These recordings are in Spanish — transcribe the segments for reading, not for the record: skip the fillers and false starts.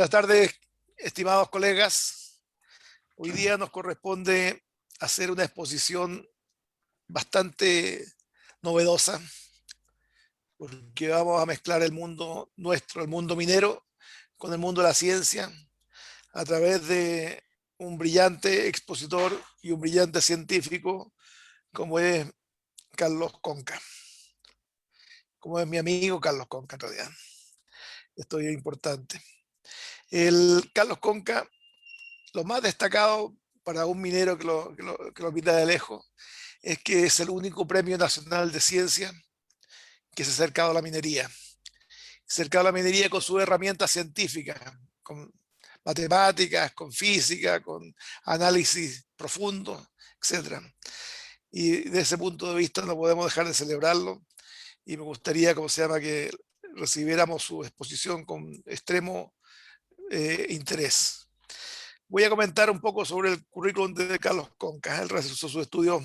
Buenas tardes, estimados colegas. Hoy día nos corresponde hacer una exposición bastante novedosa, porque vamos a mezclar el mundo nuestro, el mundo minero, con el mundo de la ciencia, a través de un brillante expositor y un brillante científico, como es Carlos Conca, como es mi amigo Carlos Conca en realidad. Esto es importante. El Carlos Conca, lo más destacado para un minero que lo mira de lejos, es que es el único premio nacional de ciencia que se ha acercado a la minería. Se ha acercado a la minería con sus herramientas científicas, con matemáticas, con física, con análisis profundo, etc. Y desde ese punto de vista no podemos dejar de celebrarlo, y me gustaría, como se llama, que recibiéramos su exposición con extremo interés. Voy a comentar un poco sobre el currículum de Carlos Conca. Él realizó sus estudios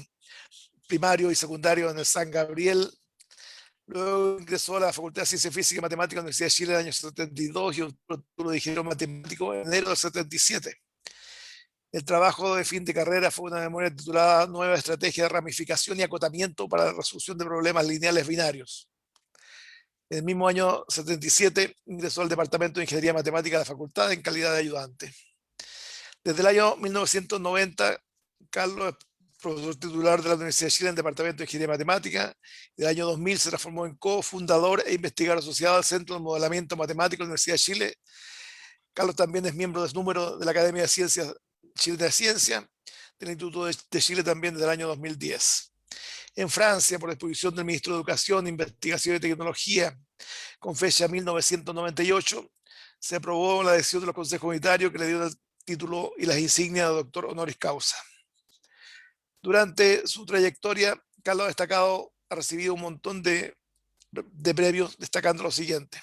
primarios y secundarios en el San Gabriel. Luego ingresó a la Facultad de Ciencia Física y Matemática de la Universidad de Chile en el año 72 y obtuvo de ingeniero matemático en enero del 77. El trabajo de fin de carrera fue una memoria titulada Nueva Estrategia de Ramificación y Acotamiento para la Resolución de Problemas Lineales Binarios. En el mismo año 77 ingresó al Departamento de Ingeniería Matemática de la Facultad en calidad de ayudante. Desde el año 1990, Carlos es profesor titular de la Universidad de Chile en el Departamento de Ingeniería Matemática. En el año 2000 se transformó en cofundador e investigador asociado al Centro de Modelamiento Matemático de la Universidad de Chile. Carlos también es miembro del número de la Academia de Ciencias Chilena de Ciencia, del Instituto de Chile también desde el año 2010. En Francia, por disposición del Ministro de Educación, Investigación y Tecnología, con fecha 1998, se aprobó la decisión de los consejos unitarios que le dio el título y las insignias de doctor honoris causa. Durante su trayectoria, Carlos Destacado ha recibido un montón de premios, destacando lo siguiente.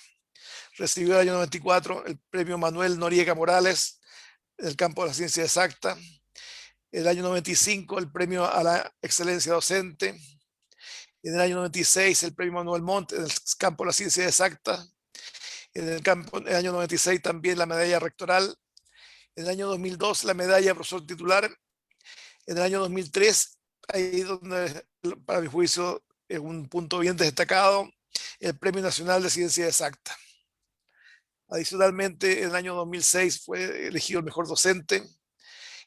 Recibió en el año 94 el premio Manuel Noriega Morales en el campo de la ciencia exacta. En el año 95 el premio a la excelencia docente. En el año 96 el premio Manuel Montt en el campo de la ciencia exacta. En el año 96 también la medalla rectoral. En el año 2002 la medalla de profesor titular. En el año 2003, ahí donde, para mi juicio, es un punto bien destacado, el Premio Nacional de Ciencia Exacta. Adicionalmente, en el año 2006 fue elegido el mejor docente,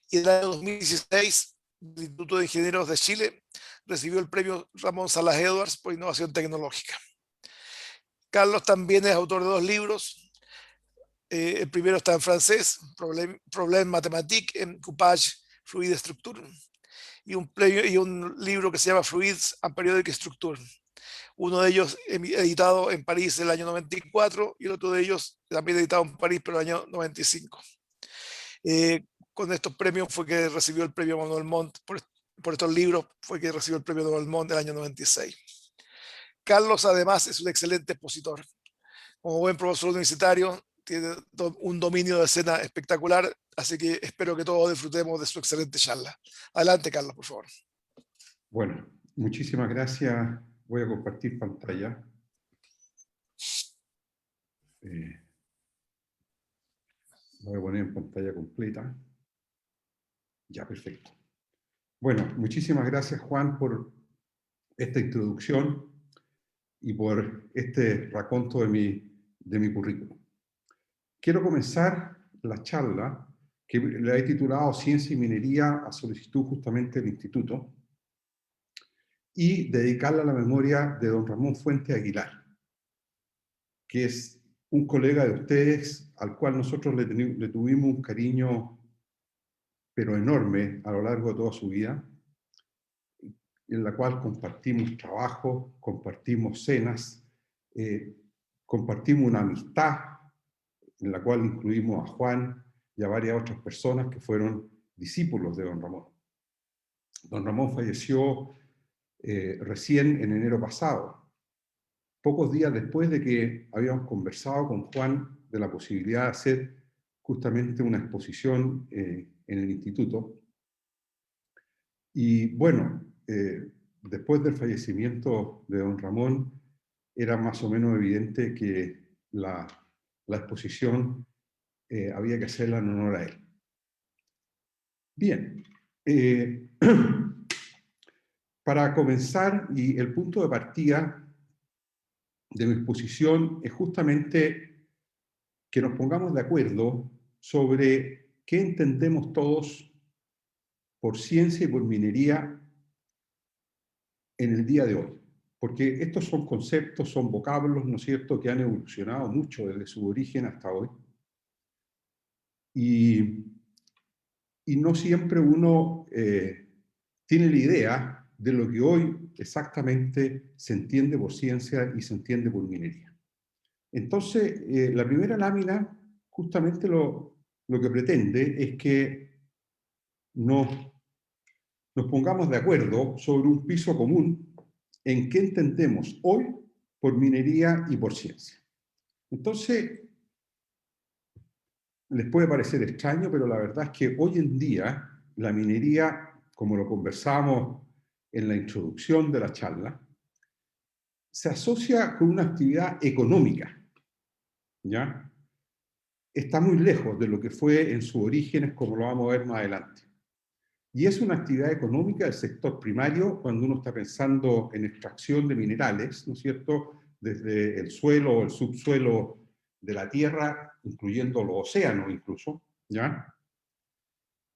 y en el año 2016, el Instituto de Ingenieros de Chile recibió el premio Ramón Salas Edwards por innovación tecnológica. Carlos también es autor de 2 libros. El primero está en francés, Problème mathématique en coupage fluide structure, y un libro que se llama Fluids and Periodic Structure. Uno de ellos editado en París en el año 94 y el otro de ellos también editado en París pero en el año 95. Con estos premios fue que recibió el premio Manuel Montt, por estos libros fue que recibió el premio Manuel Montt del año 96. Carlos además es un excelente expositor. Como buen profesor universitario, tiene un dominio de escena espectacular, así que espero que todos disfrutemos de su excelente charla. Adelante, Carlos, por favor. Bueno, muchísimas gracias. Voy a compartir pantalla. Voy a poner en pantalla completa. Ya, perfecto. Bueno, muchísimas gracias, Juan, por esta introducción y por este raconto de mi currículum. Quiero comenzar la charla que le he titulado Ciencia y Minería a solicitud justamente del Instituto y dedicarla a la memoria de don Ramón Fuente Aguilar, que es un colega de ustedes al cual nosotros le tuvimos un cariño pero enorme a lo largo de toda su vida, en la cual compartimos trabajo, compartimos cenas, compartimos una amistad en la cual incluimos a Juan y a varias otras personas que fueron discípulos de don Ramón. Don Ramón falleció recién en enero pasado, pocos días después de que habíamos conversado con Juan de la posibilidad de hacer justamente una exposición en el instituto. Y bueno, después del fallecimiento de don Ramón, era más o menos evidente que la exposición había que hacerla en honor a él. Bien, para comenzar, y el punto de partida de mi exposición es justamente que nos pongamos de acuerdo sobre qué entendemos todos por ciencia y por minería en el día de hoy. Porque estos son conceptos, son vocablos, ¿no es cierto?, que han evolucionado mucho desde su origen hasta hoy. Y no siempre uno tiene la idea de lo que hoy exactamente se entiende por ciencia y se entiende por minería. Entonces, la primera lámina justamente lo que pretende es que nos pongamos de acuerdo sobre un piso común en qué entendemos hoy por minería y por ciencia. Entonces, les puede parecer extraño, pero la verdad es que hoy en día la minería, como lo conversamos en la introducción de la charla, se asocia con una actividad económica, ¿ya? Está muy lejos de lo que fue en sus orígenes, como lo vamos a ver más adelante. Y es una actividad económica del sector primario cuando uno está pensando en extracción de minerales, ¿no es cierto?, desde el suelo o el subsuelo de la tierra, incluyendo los océanos incluso, ¿ya?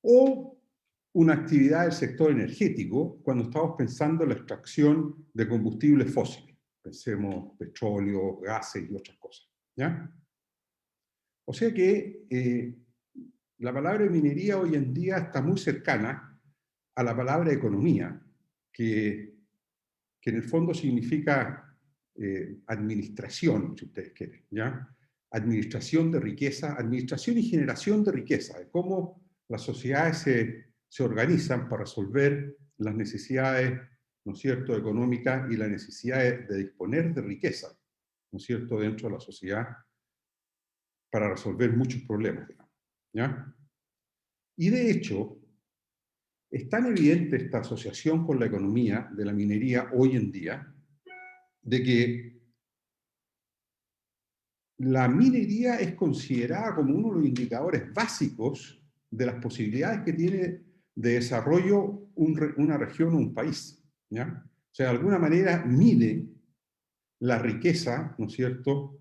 O una actividad del sector energético cuando estamos pensando en la extracción de combustibles fósiles. Pensemos petróleo, gases y otras cosas, ¿ya? O sea que la palabra minería hoy en día está muy cercana a la palabra economía, que en el fondo significa administración, si ustedes quieren, ¿ya? Administración de riqueza, administración y generación de riqueza, de cómo las sociedades se organizan para resolver las necesidades, ¿no es cierto?, económicas y la necesidad de disponer de riqueza, ¿no es cierto?, dentro de la sociedad para resolver muchos problemas, digamos, ¿ya? Y de hecho, es tan evidente esta asociación con la economía de la minería hoy en día, de que la minería es considerada como uno de los indicadores básicos de las posibilidades que tiene de desarrollo una región o un país, ¿ya? O sea, de alguna manera mide la riqueza, ¿no es cierto?,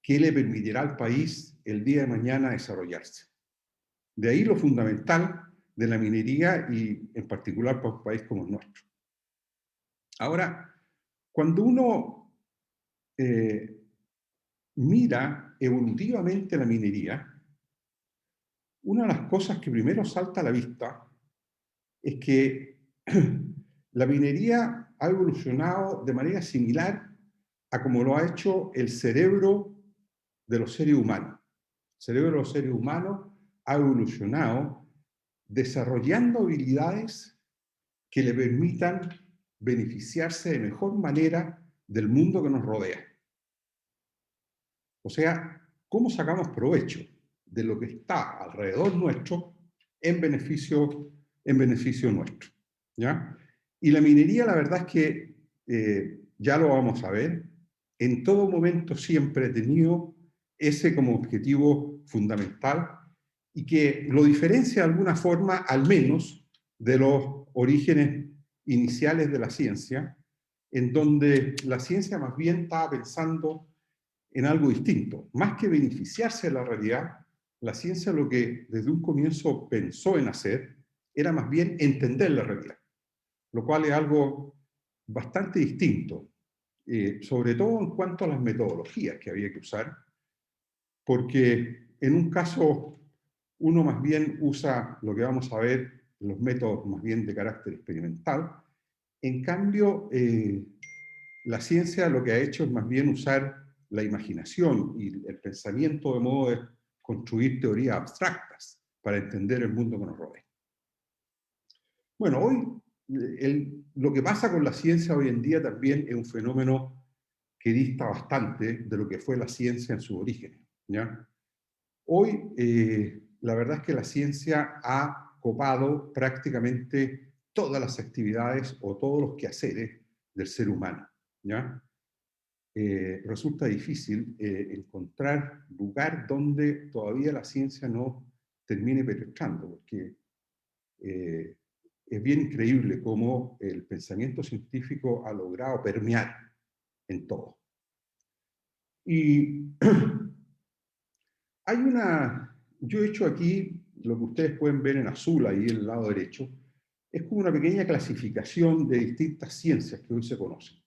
que le permitirá al país el día de mañana desarrollarse. De ahí lo fundamental de la minería y en particular para un país como el nuestro. Ahora, cuando uno mira evolutivamente la minería, una de las cosas que primero salta a la vista es que la minería ha evolucionado de manera similar a como lo ha hecho el cerebro de los seres humanos. El cerebro de los seres humanos ha evolucionado desarrollando habilidades que le permitan beneficiarse de mejor manera del mundo que nos rodea. O sea, ¿cómo sacamos provecho de lo que está alrededor nuestro en beneficio nuestro? ¿Ya? Y la minería, la verdad es que, ya lo vamos a ver, en todo momento siempre he tenido ese como objetivo fundamental y que lo diferencia de alguna forma, al menos, de los orígenes iniciales de la ciencia, en donde la ciencia más bien estaba pensando en algo distinto. Más que beneficiarse de la realidad, la ciencia lo que desde un comienzo pensó en hacer era más bien entender la realidad, lo cual es algo bastante distinto, sobre todo en cuanto a las metodologías que había que usar, porque en un caso uno más bien usa lo que vamos a ver, los métodos más bien de carácter experimental. En cambio, la ciencia lo que ha hecho es más bien usar la imaginación y el pensamiento de modo de construir teorías abstractas para entender el mundo que nos rodea. Bueno, hoy lo que pasa con la ciencia hoy en día también es un fenómeno que dista bastante de lo que fue la ciencia en su origen, ¿ya? Hoy, la verdad es que la ciencia ha copado prácticamente todas las actividades o todos los quehaceres del ser humano, ¿ya? resulta difícil encontrar lugar donde todavía la ciencia no termine penetrando, porque es bien increíble cómo el pensamiento científico ha logrado permear en todo. Y hay yo he hecho aquí, lo que ustedes pueden ver en azul ahí en el lado derecho, es como una pequeña clasificación de distintas ciencias que hoy se conocen.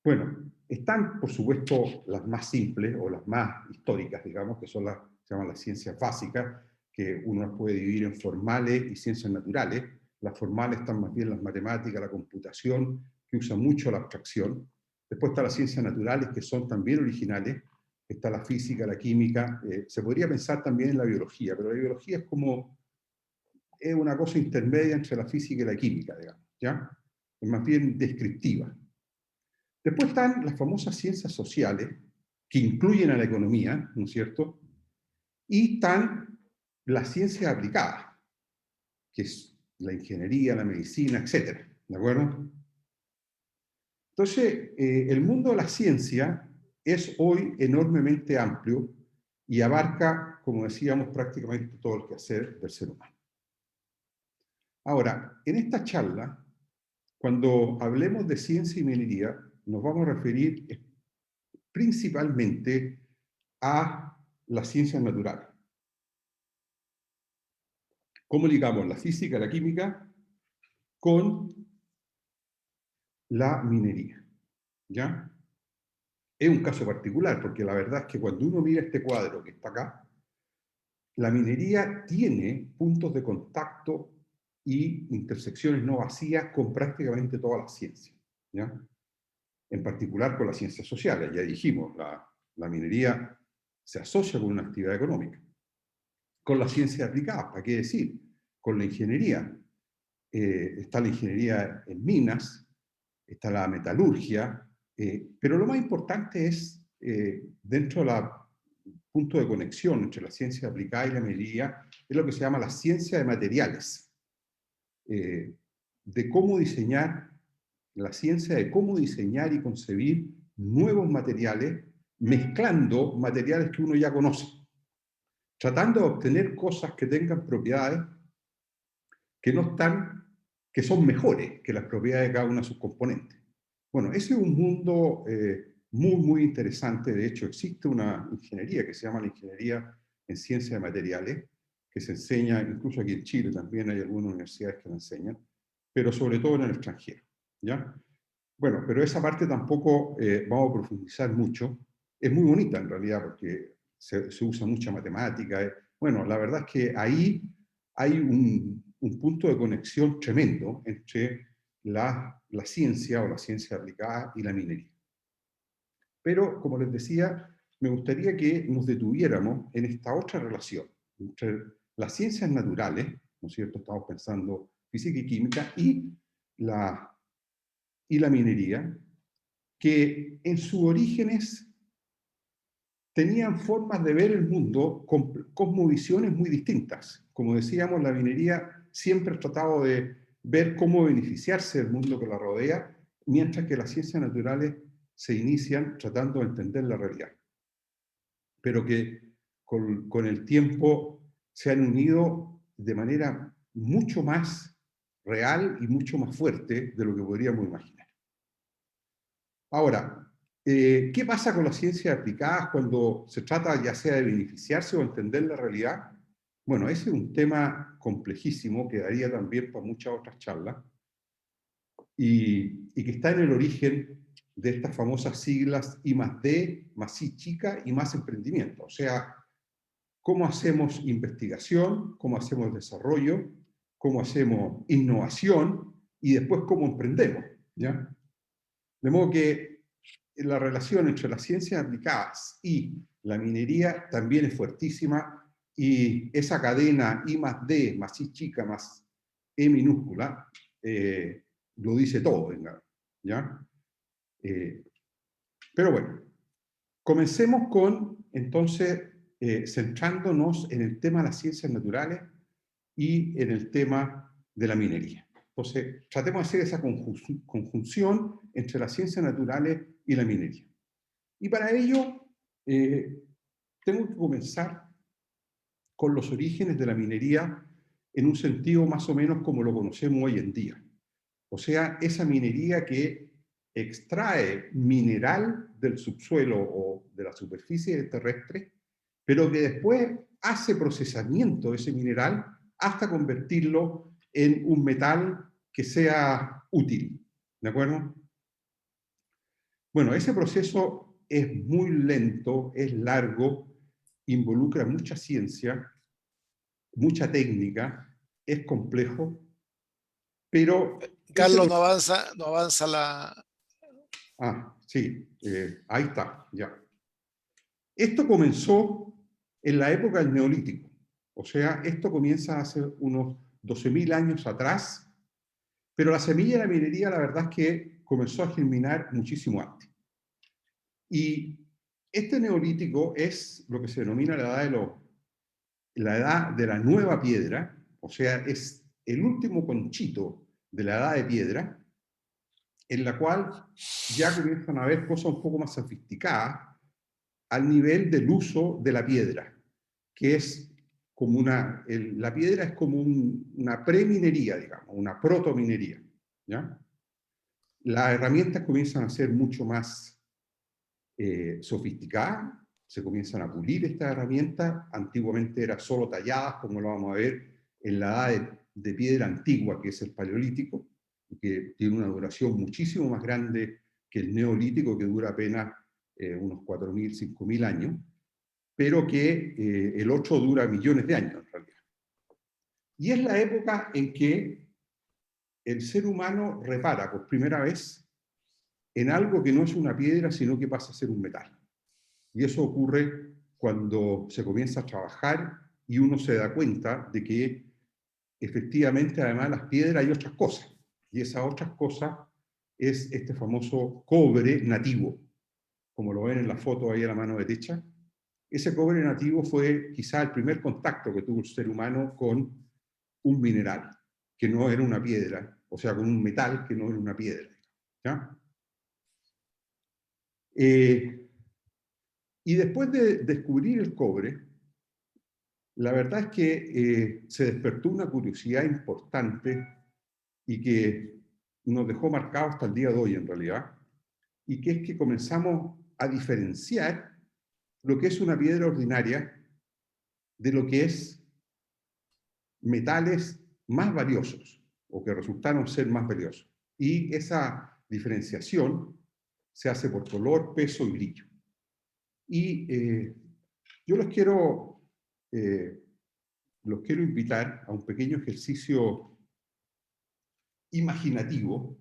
Bueno, están, por supuesto, las más simples o las más históricas, digamos, que son se llaman las ciencias básicas, que uno las puede dividir en formales y ciencias naturales. Las formales están más bien las matemáticas, la computación, que usan mucho la abstracción. Después están las ciencias naturales, que son también originales. Está la física, la química. Se podría pensar también en la biología, pero la biología es una cosa intermedia entre la física y la química, digamos, ¿ya? Es más bien descriptiva. Después están las famosas ciencias sociales, que incluyen a la economía, ¿no es cierto? Y están las ciencias aplicadas, que es la ingeniería, la medicina, etc. ¿De acuerdo? Entonces, el mundo de la ciencia es hoy enormemente amplio y abarca, como decíamos, prácticamente todo el quehacer del ser humano. Ahora, en esta charla, cuando hablemos de ciencia y minería, nos vamos a referir principalmente a las ciencias naturales. ¿Cómo ligamos la física, la química con la minería? ¿Ya? Es un caso particular, porque la verdad es que cuando uno mira este cuadro que está acá, la minería tiene puntos de contacto y intersecciones no vacías con prácticamente todas las ciencias, ¿ya? En particular con las ciencias sociales. Ya dijimos, la minería se asocia con una actividad económica. Con las ciencias aplicadas, ¿para qué decir? Con la ingeniería. Está la ingeniería en minas, está la metalurgia, pero lo más importante es, dentro del punto de conexión entre la ciencia aplicada y la minería, es lo que se llama la ciencia de materiales, de cómo diseñar, la ciencia de cómo diseñar y concebir nuevos materiales, mezclando materiales que uno ya conoce, tratando de obtener cosas que tengan propiedades que no están, que son mejores que las propiedades de cada una de sus componentes. Bueno, ese es un mundo muy, muy interesante. De hecho, existe una ingeniería que se llama la ingeniería en ciencia de materiales, que se enseña, incluso aquí en Chile también hay algunas universidades que la enseñan, pero sobre todo en el extranjero, ¿ya? Bueno, pero esa parte tampoco vamos a profundizar mucho. Es muy bonita en realidad porque se usa mucha matemática. Bueno, la verdad es que ahí hay un punto de conexión tremendo entre la ciencia o la ciencia aplicada y la minería. Pero, como les decía, me gustaría que nos detuviéramos en esta otra relación entre las ciencias naturales, ¿no es cierto? Estamos pensando física y química, y la minería, que en sus orígenes tenían formas de ver el mundo con cosmovisiones muy distintas. Como decíamos, la minería siempre ha tratado de ver cómo beneficiarse del mundo que la rodea, mientras que las ciencias naturales se inician tratando de entender la realidad. Pero que con el tiempo se han unido de manera mucho más real y mucho más fuerte de lo que podríamos imaginar. Ahora, ¿qué pasa con las ciencias aplicadas cuando se trata ya sea de beneficiarse o entender la realidad? Bueno, ese es un tema complejísimo que daría también para muchas otras charlas y que está en el origen de estas famosas siglas I+D, más I chica y más emprendimiento. O sea, cómo hacemos investigación, cómo hacemos desarrollo, cómo hacemos innovación y después cómo emprendemos, ¿ya? De modo que la relación entre las ciencias aplicadas y la minería también es fuertísima y esa cadena I+D más I chica más E minúscula lo dice todo, ¿ya? Pero bueno, comencemos con, entonces, centrándonos en el tema de las ciencias naturales y en el tema de la minería. Entonces, tratemos de hacer esa conjunción entre las ciencias naturales y la minería. Y para ello, tengo que comenzar con los orígenes de la minería en un sentido más o menos como lo conocemos hoy en día. O sea, esa minería que extrae mineral del subsuelo o de la superficie terrestre, pero que después hace procesamiento de ese mineral hasta convertirlo en un metal que sea útil. ¿De acuerdo? Bueno, ese proceso es muy lento, es largo, involucra mucha ciencia, mucha técnica, es complejo, pero ese... Carlos, no avanza la... Ah, sí, ahí está, ya. Esto comenzó en la época del Neolítico, o sea, esto comienza hace unos 12.000 años atrás, pero la semilla de la minería la verdad es que comenzó a germinar muchísimo antes. Y este Neolítico es lo que se denomina la edad de la nueva piedra, o sea, es el último conchito de la edad de piedra, en la cual ya comienzan a haber cosas un poco más sofisticadas al nivel del uso de la piedra, que es como la piedra es como una preminería, digamos, una protominería, ¿ya? Las herramientas comienzan a ser mucho más sofisticadas, se comienzan a pulir estas herramientas, antiguamente eran solo talladas, como lo vamos a ver en la edad de piedra antigua, que es el paleolítico, que tiene una duración muchísimo más grande que el neolítico, que dura apenas unos 4.000, 5.000 años, pero que el otro dura millones de años en realidad. Y es la época en que el ser humano repara por primera vez en algo que no es una piedra, sino que pasa a ser un metal. Y eso ocurre cuando se comienza a trabajar y uno se da cuenta de que efectivamente, además de las piedras, hay otras cosas. Y esas otras cosas es este famoso cobre nativo, como lo ven en la foto ahí a la mano derecha. Ese cobre nativo fue quizá el primer contacto que tuvo el ser humano con un mineral, que no era una piedra, o sea, con un metal que no era una piedra. ¿Ya? Y después de descubrir el cobre, la verdad es que se despertó una curiosidad importante y que nos dejó marcados hasta el día de hoy en realidad, y que es que comenzamos a diferenciar lo que es una piedra ordinaria de lo que es metales más valiosos o que resultaron ser más valiosos. Y esa diferenciación se hace por color, peso y brillo. Y yo eh, los quiero invitar a un pequeño ejercicio imaginativo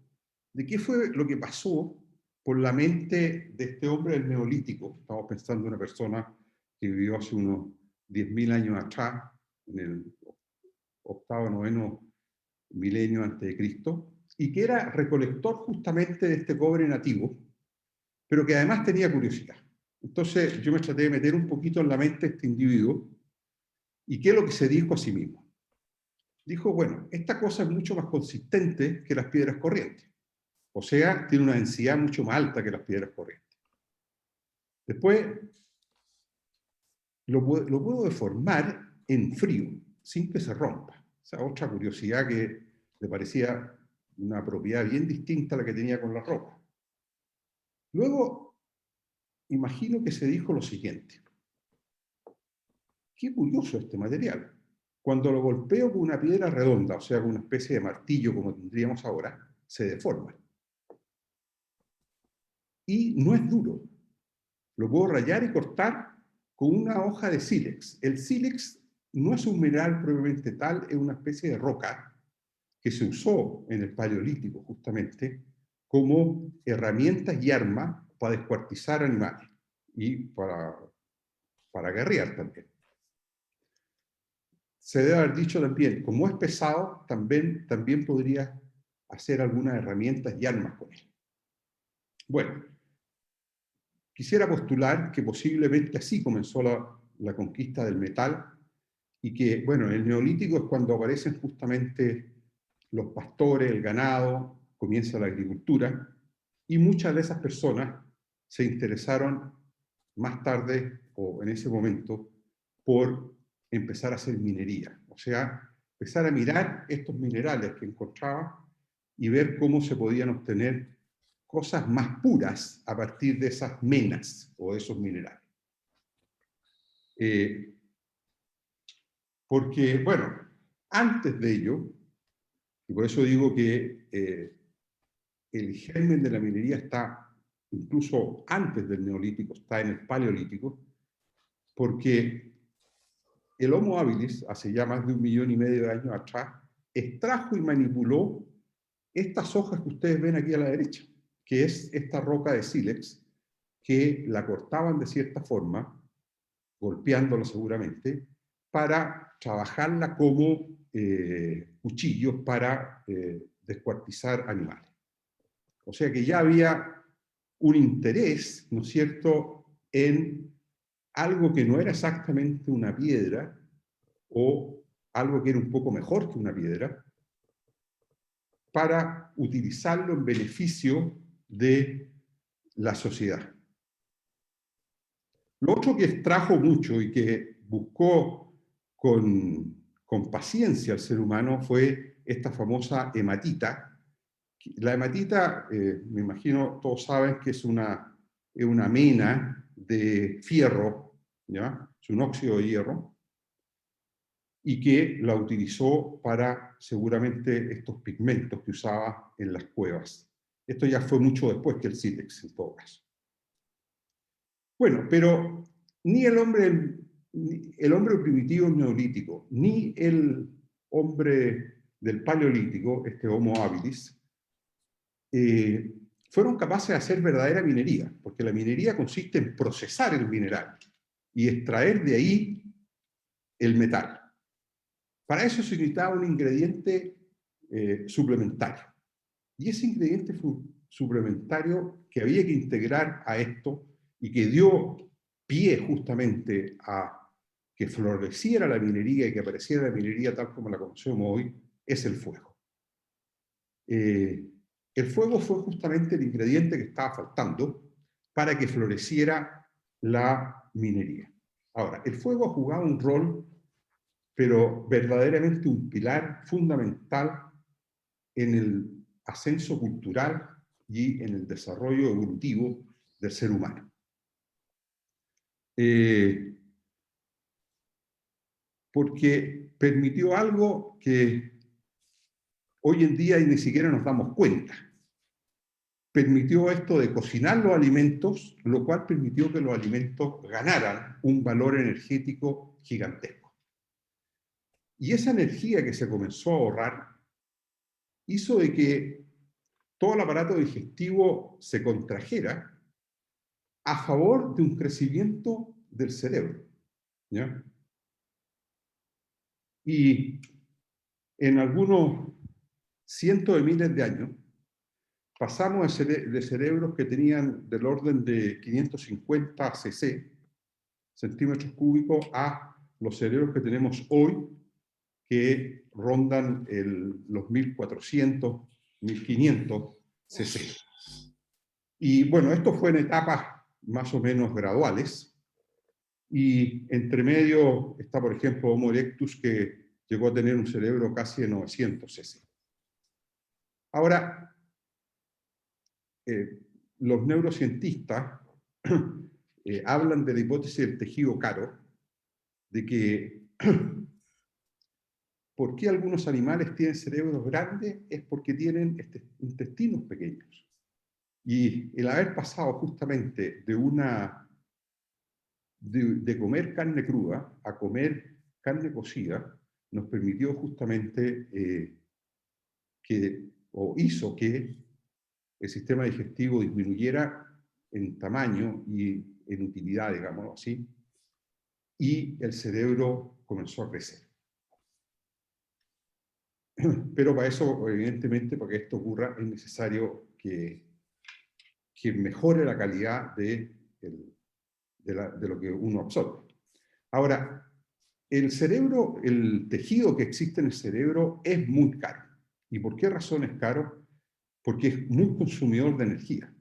de qué fue lo que pasó por la mente de este hombre del Neolítico. Estamos pensando en una persona que vivió hace unos 10.000 años atrás, en el octavo, noveno milenio antes de Cristo, y que era recolector justamente de este cobre nativo, pero que además tenía curiosidad. Entonces yo me traté de meter un poquito en la mente de este individuo y qué es lo que se dijo a sí mismo. Dijo, bueno, esta cosa es mucho más consistente que las piedras corrientes. O sea, tiene una densidad mucho más alta que las piedras corrientes. Después, lo puedo deformar en frío, sin que se rompa. Esa otra curiosidad que le parecía una propiedad bien distinta a la que tenía con la roca. Luego, imagino que se dijo lo siguiente. Qué curioso este material. Cuando lo golpeo con una piedra redonda, o sea, con una especie de martillo como tendríamos ahora, se deforma. Y no es duro. Lo puedo rayar y cortar con una hoja de sílex. El sílex no es un mineral propiamente tal, es una especie de roca que se usó en el Paleolítico justamente como herramientas y arma para descuartizar animales y para guerrear también. Se debe haber dicho también, como es pesado, también podría hacer algunas herramientas y armas con él. Bueno, quisiera postular que posiblemente así comenzó la conquista del metal y que, bueno, el neolítico es cuando aparecen justamente los pastores, el ganado, comienza la agricultura y muchas de esas personas se interesaron más tarde, o en ese momento, por empezar a hacer minería. O sea, empezar a mirar estos minerales que encontraba y ver cómo se podían obtener cosas más puras a partir de esas menas o de esos minerales. Porque, bueno, antes de ello, y por eso digo que el germen de la minería está incluso antes del neolítico, está en el paleolítico, porque el Homo habilis, hace ya más de 1,5 millones de años atrás, extrajo y manipuló estas hojas que ustedes ven aquí a la derecha, que es esta roca de sílex, que la cortaban de cierta forma, golpeándola seguramente, para trabajarla como cuchillos para descuartizar animales. O sea que ya había un interés, ¿no es cierto?, en algo que no era exactamente una piedra o algo que era un poco mejor que una piedra, para utilizarlo en beneficio de la sociedad. Lo otro que extrajo mucho y que buscó con paciencia al ser humano fue esta famosa hematita. La hematita, me imagino todos saben que es una mena de fierro, ¿ya? Es un óxido de hierro, y que la utilizó para seguramente estos pigmentos que usaba en las cuevas. Esto ya fue mucho después que el sílex, en todo caso. Bueno, pero ni el hombre primitivo neolítico, ni el hombre del paleolítico, este Homo habilis, fueron capaces de hacer verdadera minería, porque la minería consiste en procesar el mineral y extraer de ahí el metal. Para eso se necesitaba un ingrediente suplementario. Y ese ingrediente suplementario que había que integrar a esto y que dio pie justamente a que floreciera la minería y que apareciera la minería tal como la conocemos hoy, es el fuego. El fuego fue justamente el ingrediente que estaba faltando para que floreciera la minería. Ahora, el fuego ha jugado un rol, pero verdaderamente un pilar fundamental en el ascenso cultural y en el desarrollo evolutivo del ser humano. Porque permitió algo que hoy en día ni siquiera nos damos cuenta. Permitió esto de cocinar los alimentos, lo cual permitió que los alimentos ganaran un valor energético gigantesco. Y esa energía que se comenzó a ahorrar hizo de que todo el aparato digestivo se contrajera a favor de un crecimiento del cerebro, ¿ya? Y en algunos cientos de miles de años pasamos de cerebros que tenían del orden de 550 cc, centímetros cúbicos, a los cerebros que tenemos hoy, que rondan los 1400, 1500 cc. Y bueno, esto fue en etapas más o menos graduales, y entre medio está, por ejemplo, Homo erectus, que llegó a tener un cerebro casi de 900 cc. Ahora, los neurocientistas hablan de la hipótesis del tejido caro, de que ¿por qué algunos animales tienen cerebros grandes? Es porque tienen intestinos pequeños. Y el haber pasado justamente de comer carne cruda a comer carne cocida nos permitió justamente o hizo que el sistema digestivo disminuyera en tamaño y en utilidad, digámoslo así, y el cerebro comenzó a crecer. Pero para eso, evidentemente, para que esto ocurra, es necesario que mejore la calidad de lo que uno absorbe. Ahora, el cerebro, el tejido que existe en el cerebro es muy caro. ¿Y por qué razón es caro? Porque es muy consumidor de energía.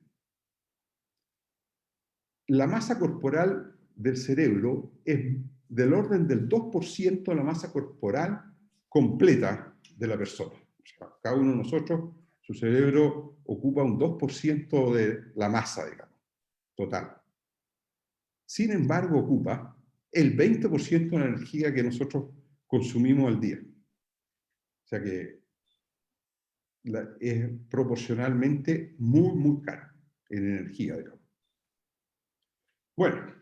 la masa corporal del cerebro es del orden del 2% de la masa corporal completa de la persona. O sea, cada uno de nosotros, su cerebro ocupa un 2% de la masa, digamos, total. Sin embargo, ocupa el 20% de la energía que nosotros consumimos al día. O sea que es proporcionalmente muy cara en energía, digamos. Bueno,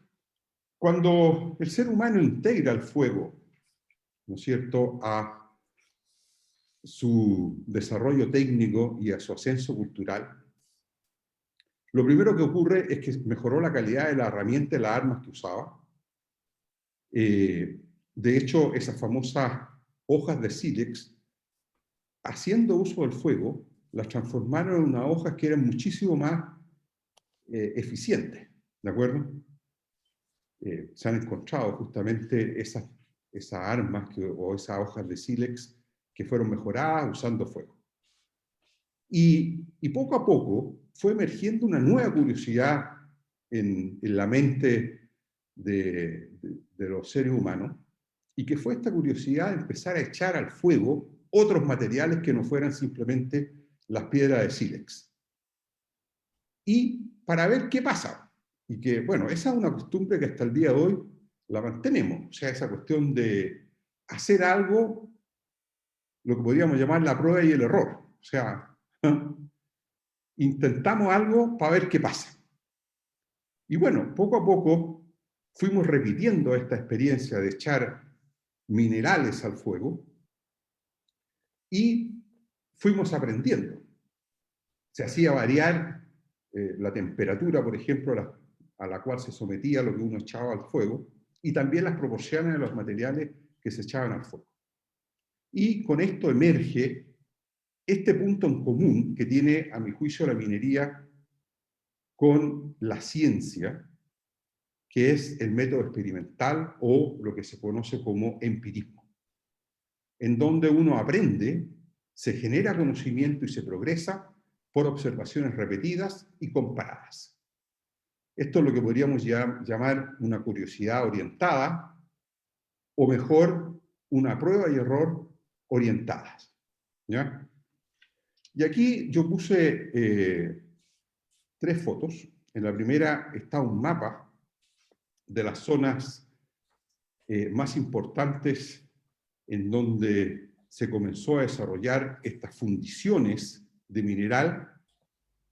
cuando el ser humano integra el fuego, ¿no es cierto?, a su desarrollo técnico y a su ascenso cultural, lo primero que ocurre es que mejoró la calidad de la herramienta y las armas que usaba. De hecho, esas famosas hojas de sílex, haciendo uso del fuego, las transformaron en unas hojas que eran muchísimo más eficientes, ¿de acuerdo? Se han encontrado justamente esas armas o esas hojas de sílex que fueron mejoradas usando fuego. Y poco a poco fue emergiendo una nueva curiosidad en la mente de los seres humanos, y que fue esta curiosidad de empezar a echar al fuego otros materiales que no fueran simplemente las piedras de sílex. Y para ver qué pasa. Y que, bueno, esa es una costumbre que hasta el día de hoy la mantenemos. O sea, esa cuestión de hacer algo, lo que podríamos llamar la prueba y el error. O sea, intentamos algo para ver qué pasa. Y bueno, poco a poco fuimos repitiendo esta experiencia de echar minerales al fuego y fuimos aprendiendo. Se hacía variar la temperatura, por ejemplo, a la cual se sometía lo que uno echaba al fuego, y también las proporciones de los materiales que se echaban al fuego. Y con esto emerge este punto en común que tiene, a mi juicio, la minería con la ciencia, que es el método experimental o lo que se conoce como empirismo, en donde uno aprende, se genera conocimiento y se progresa por observaciones repetidas y comparadas. Esto es lo que podríamos llamar una curiosidad orientada, o mejor, una prueba y error orientadas, ¿ya? Y aquí yo puse 3 fotos. En la primera está un mapa de las zonas más importantes en donde se comenzó a desarrollar estas fundiciones de mineral.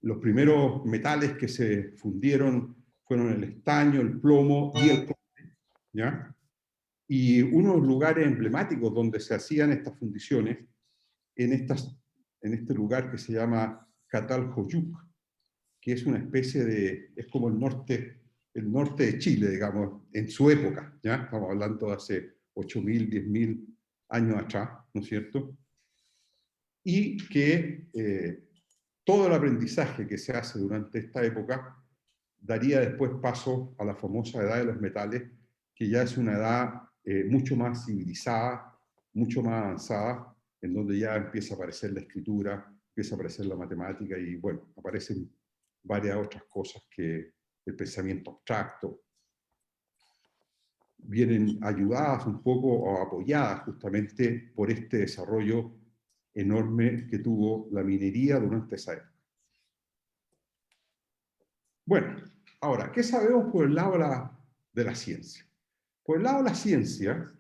Los primeros metales que se fundieron fueron el estaño, el plomo y el cobre, ¿ya? Y uno de los lugares emblemáticos donde se hacían estas fundiciones, en este lugar que se llama Catalhoyuk, que es una especie de, es como el norte de Chile, digamos, en su época, ¿ya? Estamos hablando de hace 8.000, 10.000 años atrás, ¿no es cierto? Y que todo el aprendizaje que se hace durante esta época daría después paso a la famosa edad de los metales, que ya es una edad mucho más civilizada, mucho más avanzada, en donde ya empieza a aparecer la escritura, empieza a aparecer la matemática y, bueno, aparecen varias otras cosas que el pensamiento abstracto, vienen ayudadas un poco o apoyadas justamente por este desarrollo enorme que tuvo la minería durante esa época. Bueno, ahora, ¿qué sabemos por el lado de la ciencia? Por el lado de la ciencia,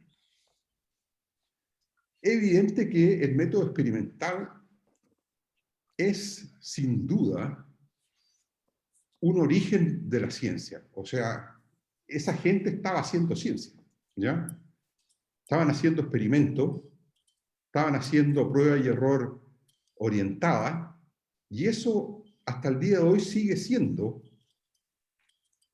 es evidente que el método experimental es, sin duda, un origen de la ciencia. O sea, esa gente estaba haciendo ciencia, ¿ya? Estaban haciendo experimentos, estaban haciendo prueba y error orientada, y eso hasta el día de hoy sigue siendo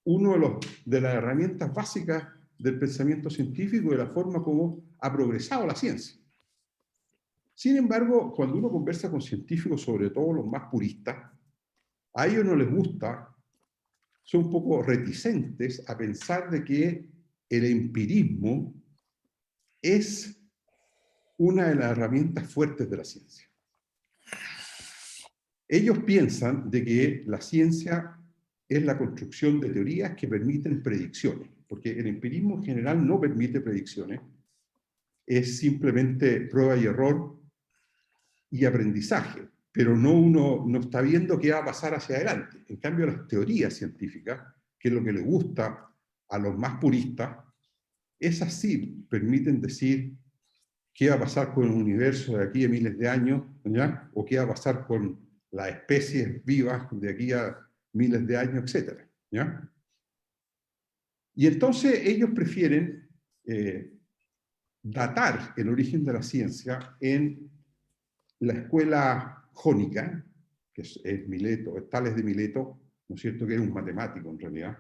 uno de las herramientas básicas del pensamiento científico y de la forma como ha progresado la ciencia. Sin embargo, cuando uno conversa con científicos, sobre todo los más puristas, a ellos no les gusta, son un poco reticentes a pensar de que el empirismo es una de las herramientas fuertes de la ciencia. Ellos piensan de que la ciencia es la construcción de teorías que permiten predicciones, porque el empirismo en general no permite predicciones, es simplemente prueba y error y aprendizaje, pero uno no está viendo qué va a pasar hacia adelante. En cambio, las teorías científicas, que es lo que le gusta a los más puristas, esas sí permiten decir qué va a pasar con el universo de aquí a miles de años, ¿ya? O qué va a pasar con las especies vivas de aquí a miles de años, etc. ¿Ya? Y entonces ellos prefieren datar el origen de la ciencia en la escuela jónica, que es Mileto, es Tales de Mileto, ¿no es cierto?, que era un matemático en realidad,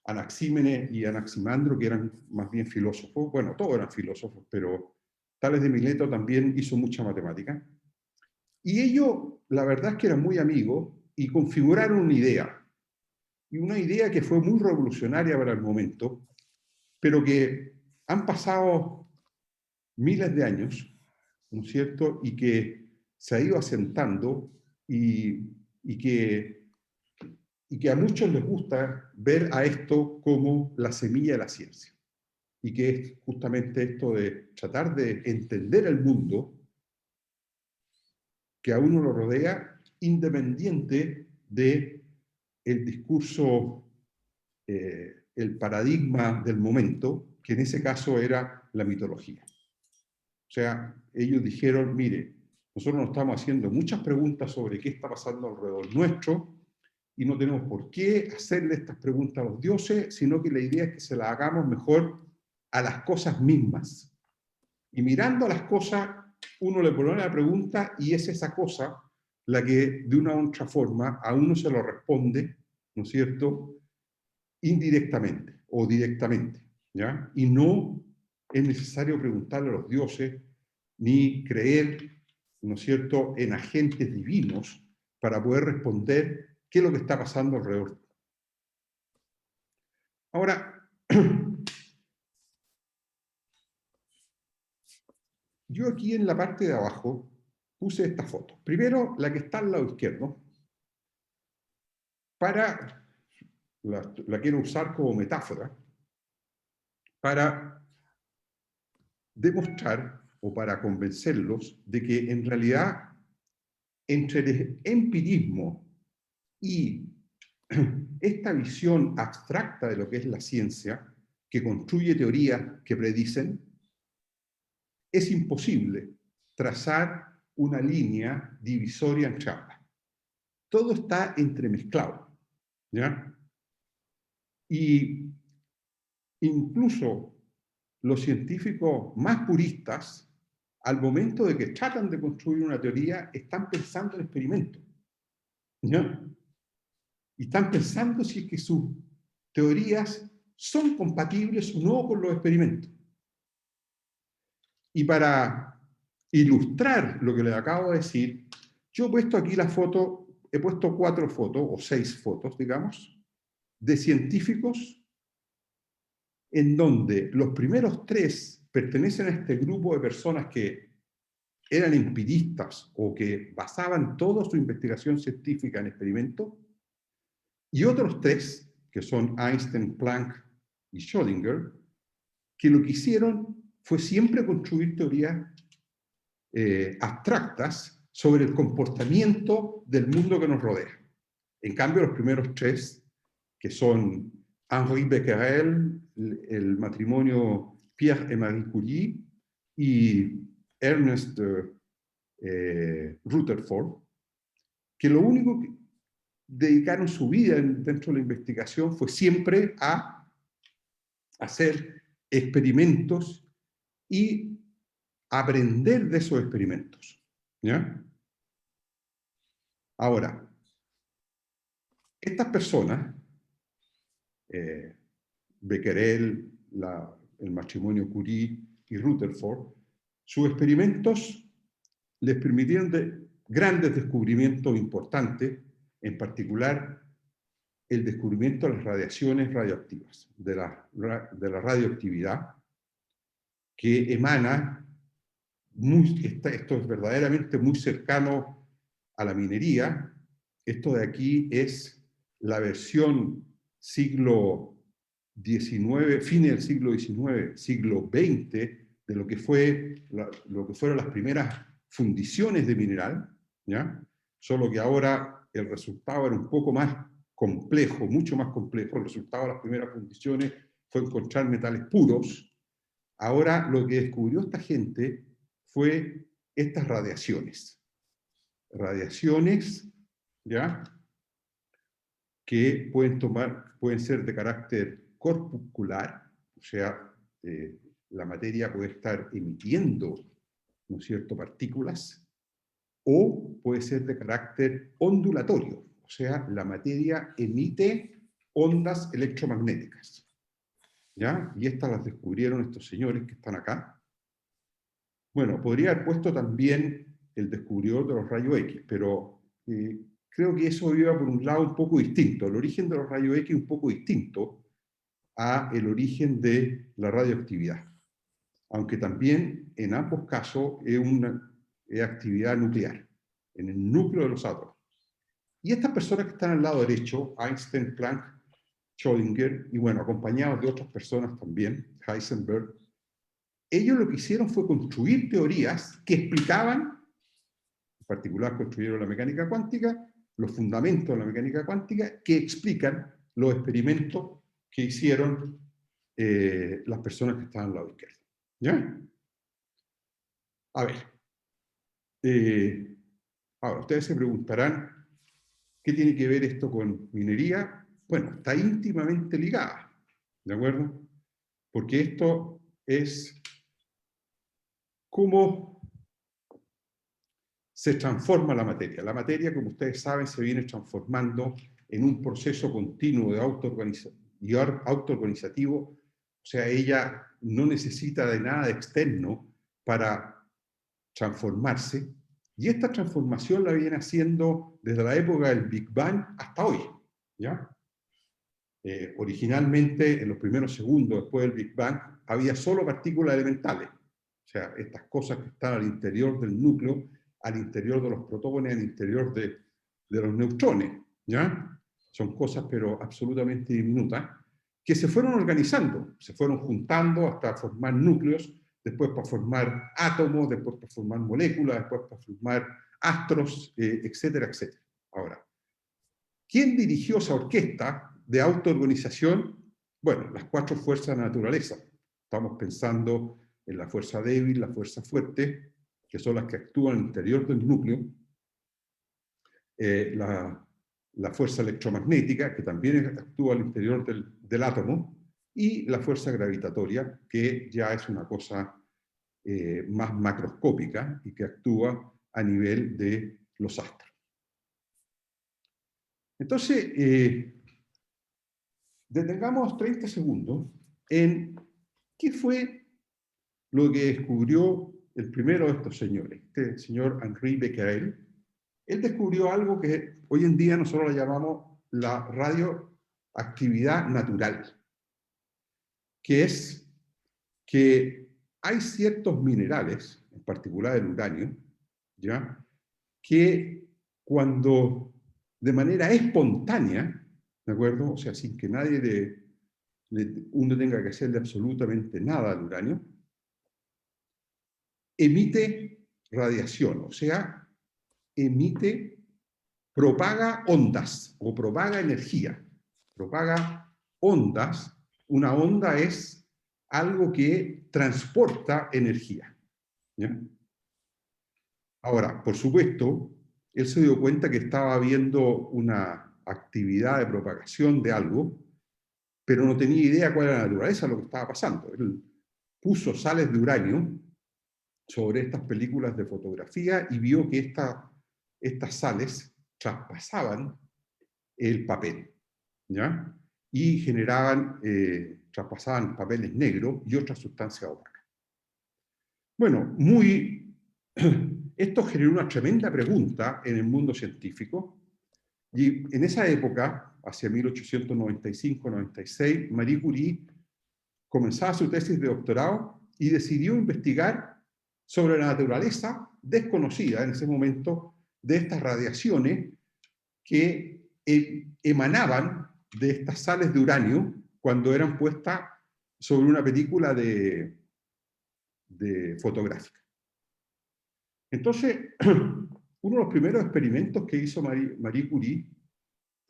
Anaxímenes y Anaximandro, que eran más bien filósofos, bueno, todos eran filósofos, pero Tales de Mileto también hizo mucha matemática, y ellos, la verdad es que eran muy amigos, y configuraron una idea, y una idea que fue muy revolucionaria para el momento, pero que han pasado miles de años, ¿no es cierto?, y que se ha ido asentando y que a muchos les gusta ver a esto como la semilla de la ciencia, y que es justamente esto de tratar de entender el mundo que a uno lo rodea, independiente de el discurso, el paradigma del momento, que en ese caso era la mitología. O sea, ellos dijeron, mire, nosotros nos estamos haciendo muchas preguntas sobre qué está pasando alrededor nuestro y no tenemos por qué hacerle estas preguntas a los dioses, sino que la idea es que se las hagamos mejor a las cosas mismas. Y mirando a las cosas, uno le pone la pregunta y es esa cosa la que de una u otra forma a uno se lo responde, ¿no es cierto?, indirectamente o directamente, ¿ya? Y no es necesario preguntarle a los dioses ni creer, ¿no es cierto?, en agentes divinos para poder responder qué es lo que está pasando alrededor. Ahora, yo aquí en la parte de abajo puse esta foto. Primero, la que está al lado izquierdo, la quiero usar como metáfora, para demostrar o para convencerlos de que en realidad entre el empirismo y esta visión abstracta de lo que es la ciencia, que construye teorías que predicen, es imposible trazar una línea divisoria entre ambas. Todo está entremezclado, ¿ya? Y incluso los científicos más puristas, al momento de que tratan de construir una teoría, están pensando en experimentos, ¿ya? Y están pensando si es que sus teorías son compatibles o no con los experimentos. Y para ilustrar lo que les acabo de decir, yo he puesto aquí la foto, he puesto 4 fotos, o 6 fotos, digamos, de científicos en donde los primeros 3 pertenecen a este grupo de personas que eran empiristas o que basaban toda su investigación científica en experimentos, y otros 3, que son Einstein, Planck y Schrödinger, que lo que hicieron fue siempre construir teorías abstractas sobre el comportamiento del mundo que nos rodea. En cambio, los primeros 3, que son Henri Becquerel, el matrimonio Pierre y Marie Curie, y Ernest Rutherford, que lo único que dedicaron su vida dentro de la investigación fue siempre a hacer experimentos y aprender de esos experimentos, ¿ya? Ahora, estas personas, Becquerel, el matrimonio Curie y Rutherford, sus experimentos les permitieron grandes descubrimientos importantes, en particular el descubrimiento de las radiaciones radioactivas, de la radioactividad que emana, esto es verdaderamente muy cercano a la minería. Esto de aquí es la versión siglo XIX, fines del siglo XIX, siglo XX, de lo que fueron las primeras fundiciones de mineral, ¿ya? Solo que ahora el resultado era un poco más complejo, mucho más complejo. El resultado de las primeras fundiciones fue encontrar metales puros. Ahora lo que descubrió esta gente fue estas radiaciones. Radiaciones, ¿ya? Que pueden ser de carácter corpuscular, o sea, la materia puede estar emitiendo, ¿no es cierto?, partículas, o puede ser de carácter ondulatorio, o sea, la materia emite ondas electromagnéticas, ¿ya? Y estas las descubrieron estos señores que están acá. Bueno, podría haber puesto también el descubridor de los rayos X, pero creo que eso iba por un lado un poco distinto. El origen de los rayos X es un poco distinto a el origen de la radioactividad. Aunque también en ambos casos es actividad nuclear, en el núcleo de los átomos. Y estas personas que están al lado derecho, Einstein, Planck, Schrödinger, y bueno, acompañados de otras personas también, Heisenberg, ellos lo que hicieron fue construir teorías que explicaban, en particular construyeron la mecánica cuántica, los fundamentos de la mecánica cuántica, que explican los experimentos que hicieron las personas que estaban al lado izquierdo. ¿Ya? A ver. Ahora, ustedes se preguntarán, ¿qué tiene que ver esto con minería? Bueno, está íntimamente ligada, ¿de acuerdo? Porque esto es cómo se transforma la materia. La materia, como ustedes saben, se viene transformando en un proceso continuo de autoorganizativo. O sea, ella no necesita de nada externo para transformarse. Y esta transformación la viene haciendo desde la época del Big Bang hasta hoy, ¿ya? Originalmente, en los primeros segundos después del Big Bang, había solo partículas elementales. O sea, estas cosas que están al interior del núcleo, al interior de los protones, al interior de los neutrones, ¿ya? Son cosas, pero absolutamente diminutas, que se fueron organizando, se fueron juntando hasta formar núcleos, después para formar átomos, después para formar moléculas, después para formar astros, etcétera, etcétera. Ahora, ¿quién dirigió esa orquesta de autoorganización? Bueno, las 4 fuerzas de la naturaleza. Estamos pensando en la fuerza débil, la fuerza fuerte, que son las que actúan al interior del núcleo, la fuerza electromagnética, que también actúa al interior del átomo, y la fuerza gravitatoria, que ya es una cosa más macroscópica y que actúa a nivel de los astros. Entonces, detengamos 30 segundos en qué fue lo que descubrió el primero de estos señores, este señor Henri Becquerel. Él descubrió algo que hoy en día nosotros le llamamos la radioactividad natural, que es que hay ciertos minerales, en particular el uranio, ¿ya?, que cuando de manera espontánea, ¿de acuerdo? O sea, sin que nadie uno tenga que hacerle absolutamente nada al uranio, emite radiación, o sea, propaga ondas o propaga energía, propaga ondas. Una onda es algo que transporta energía, ¿ya? Ahora, por supuesto, él se dio cuenta que estaba habiendo una actividad de propagación de algo, pero no tenía idea cuál era la naturaleza de lo que estaba pasando. Él puso sales de uranio sobre estas películas de fotografía y vio que estas sales traspasaban el papel, ¿ya? Y traspasaban papeles negros y otras sustancias opacas. Bueno, esto generó una tremenda pregunta en el mundo científico, y en esa época, hacia 1895-96, Marie Curie comenzaba su tesis de doctorado y decidió investigar sobre la naturaleza desconocida en ese momento de estas radiaciones que emanaban de estas sales de uranio cuando eran puestas sobre una película de fotográfica. Entonces, uno de los primeros experimentos que hizo Marie Curie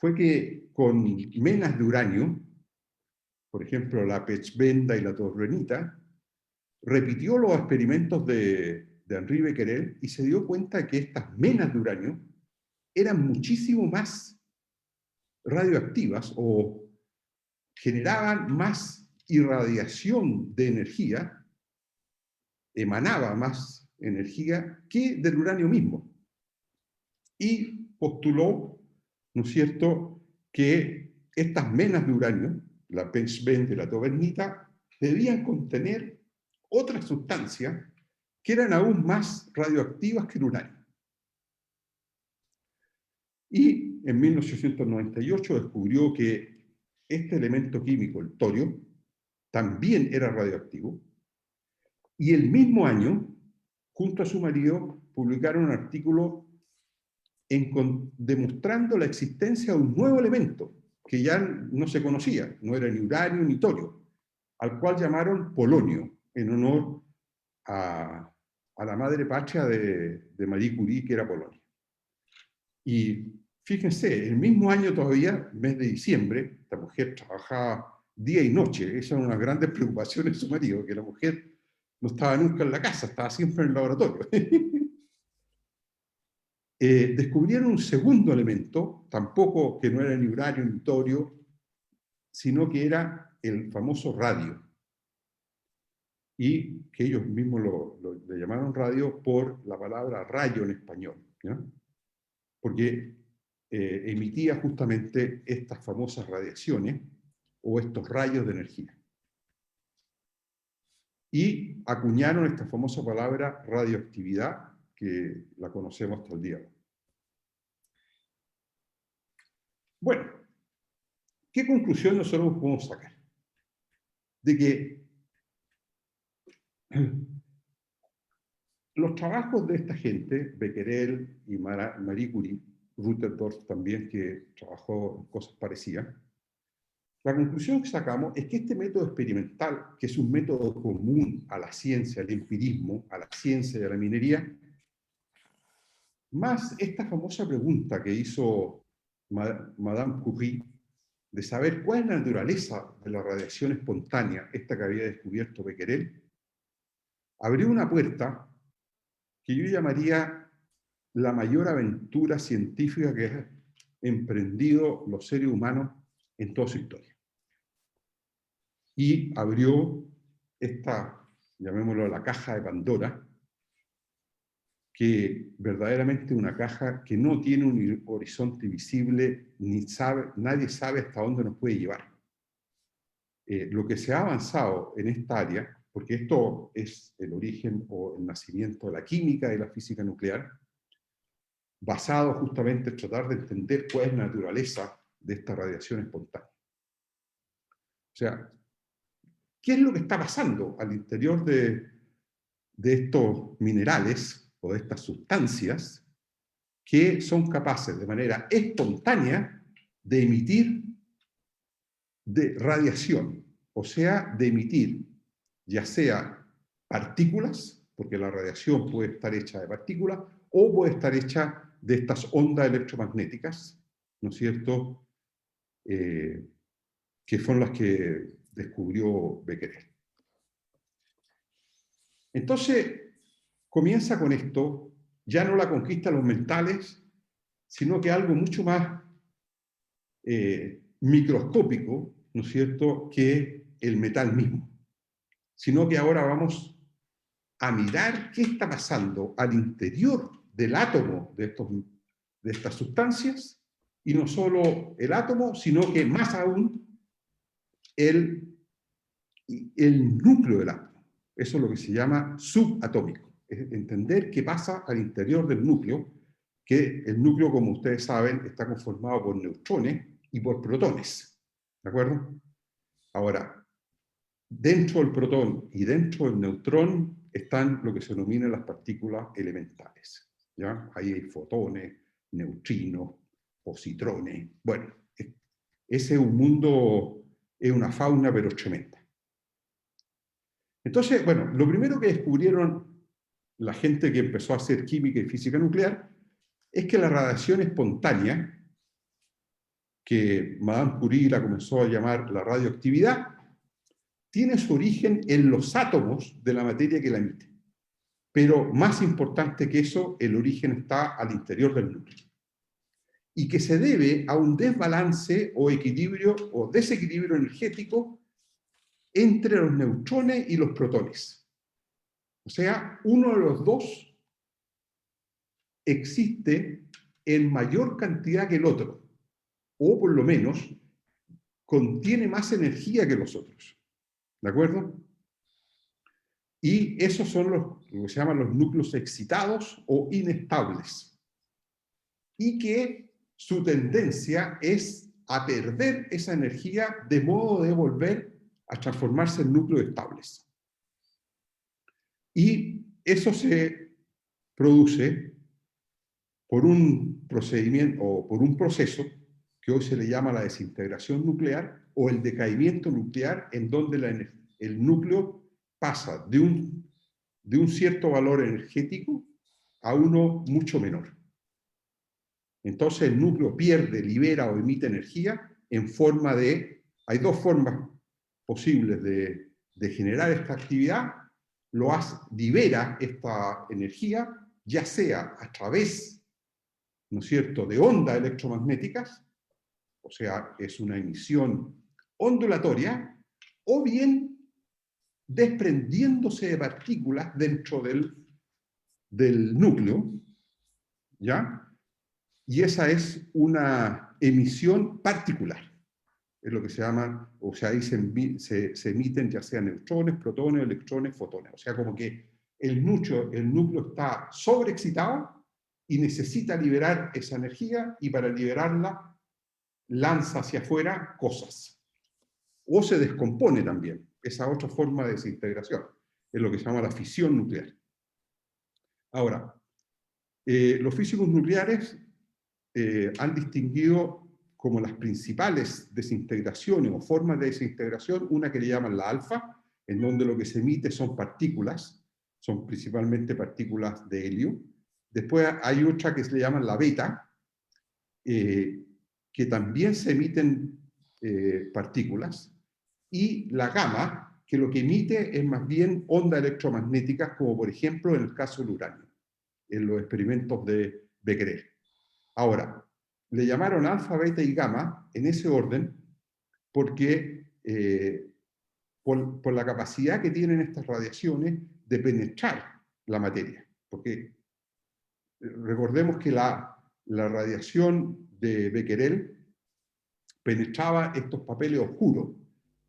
fue que con menas de uranio, por ejemplo la pechbenda y la toluenita, repitió los experimentos de Henri Becquerel y se dio cuenta que estas menas de uranio eran muchísimo más radioactivas o generaban más irradiación de energía, emanaba más energía que del uranio mismo. Y postuló, ¿no es cierto?, que estas menas de uranio, la pechbenda y la toluenita, debían contener otras sustancias que eran aún más radioactivas que el uranio. Y en 1898 descubrió que este elemento químico, el torio, también era radioactivo. Y el mismo año, junto a su marido, publicaron un artículo demostrando la existencia de un nuevo elemento que ya no se conocía, no era ni uranio ni torio, al cual llamaron polonio, en honor a la madre patria de Marie Curie, que era Polonia. Y fíjense, el mismo año todavía, mes de diciembre, esta mujer trabajaba día y noche. Esa era una de las grandes preocupaciones de su marido, que la mujer no estaba nunca en la casa, estaba siempre en el laboratorio. Descubrieron un segundo elemento, tampoco que no era ni uranio ni torio, sino que era el famoso radio. Y que ellos mismos le llamaron radio por la palabra rayo en español, ¿ya? Porque emitía justamente estas famosas radiaciones o estos rayos de energía. Y acuñaron esta famosa palabra radioactividad, que la conocemos hasta el día de hoy. Bueno, ¿qué conclusión nosotros podemos sacar? De que los trabajos de esta gente, Becquerel y Marie Curie, Rutherford también, que trabajó en cosas parecidas, la conclusión que sacamos es que este método experimental, que es un método común a la ciencia, al empirismo, a la ciencia y a la minería, más esta famosa pregunta que hizo Madame Curie, de saber cuál es la naturaleza de la radiación espontánea, esta que había descubierto Becquerel, abrió una puerta que yo llamaría la mayor aventura científica que han emprendido los seres humanos en toda su historia. Y abrió esta, llamémoslo la caja de Pandora, que verdaderamente es una caja que no tiene un horizonte visible, nadie sabe hasta dónde nos puede llevar. Lo que se ha avanzado en esta área, porque esto es el origen o el nacimiento de la química y la física nuclear, basado justamente en tratar de entender cuál es la naturaleza de esta radiación espontánea. O sea, ¿qué es lo que está pasando al interior de estos minerales o de estas sustancias que son capaces de manera espontánea de emitir radiación? O sea, de emitir ya sea partículas, porque la radiación puede estar hecha de partículas, o puede estar hecha de estas ondas electromagnéticas, ¿no es cierto?, que son las que descubrió Becquerel. Entonces, comienza con esto, ya no la conquista de los mentales, sino que algo mucho más microscópico, ¿no es cierto?, que el metal mismo. Sino que ahora vamos a mirar qué está pasando al interior del átomo de estas sustancias, y no solo el átomo, sino que más aún el núcleo del átomo. Eso es lo que se llama subatómico. Es entender qué pasa al interior del núcleo, que el núcleo, como ustedes saben, está conformado por neutrones y por protones. ¿De acuerdo? Ahora, dentro del protón y dentro del neutrón están lo que se denominan las partículas elementales, ¿ya? Ahí hay fotones, neutrinos, positrones. Bueno, ese es un mundo, es una fauna pero tremenda. Entonces, bueno, lo primero que descubrieron la gente que empezó a hacer química y física nuclear es que la radiación espontánea, que Madame Curie la comenzó a llamar la radioactividad, tiene su origen en los átomos de la materia que la emite. Pero más importante que eso, el origen está al interior del núcleo. Y que se debe a un desbalance o equilibrio o desequilibrio energético entre los neutrones y los protones. O sea, uno de los dos existe en mayor cantidad que el otro, o por lo menos contiene más energía que los otros. ¿De acuerdo? Y esos son lo que se llaman los núcleos excitados o inestables. Y que su tendencia es a perder esa energía de modo de volver a transformarse en núcleos estables. Y eso se produce por un procedimiento o por un proceso que hoy se le llama la desintegración nuclear o el decaimiento nuclear, en donde el núcleo pasa de un cierto valor energético a uno mucho menor. Entonces el núcleo pierde, libera o emite energía en forma de... Hay dos formas posibles de generar esta actividad. Libera esta energía, ya sea a través, ¿no es cierto?, de ondas electromagnéticas, o sea, es una emisión ondulatoria, o bien desprendiéndose de partículas dentro del núcleo, ¿ya? Y esa es una emisión particular. Es lo que se llama, o sea, ahí se emiten ya sean neutrones, protones, electrones, fotones. O sea, como que el núcleo está sobreexcitado y necesita liberar esa energía, y para liberarla lanza hacia afuera cosas. O se descompone también. Esa otra forma de desintegración es lo que se llama la fisión nuclear. Ahora, los físicos nucleares han distinguido como las principales desintegraciones o formas de desintegración, una que le llaman la alfa, en donde lo que se emite son partículas, son principalmente partículas de helio. Después hay otra que se le llaman la beta, que también se emiten partículas, y la gamma, que lo que emite es más bien ondas electromagnéticas, como por ejemplo en el caso del uranio, en los experimentos de Becquerel. Ahora, le llamaron alfa, beta y gamma en ese orden porque por la capacidad que tienen estas radiaciones de penetrar la materia. Porque recordemos que la radiación de Becquerel penetraba estos papeles oscuros,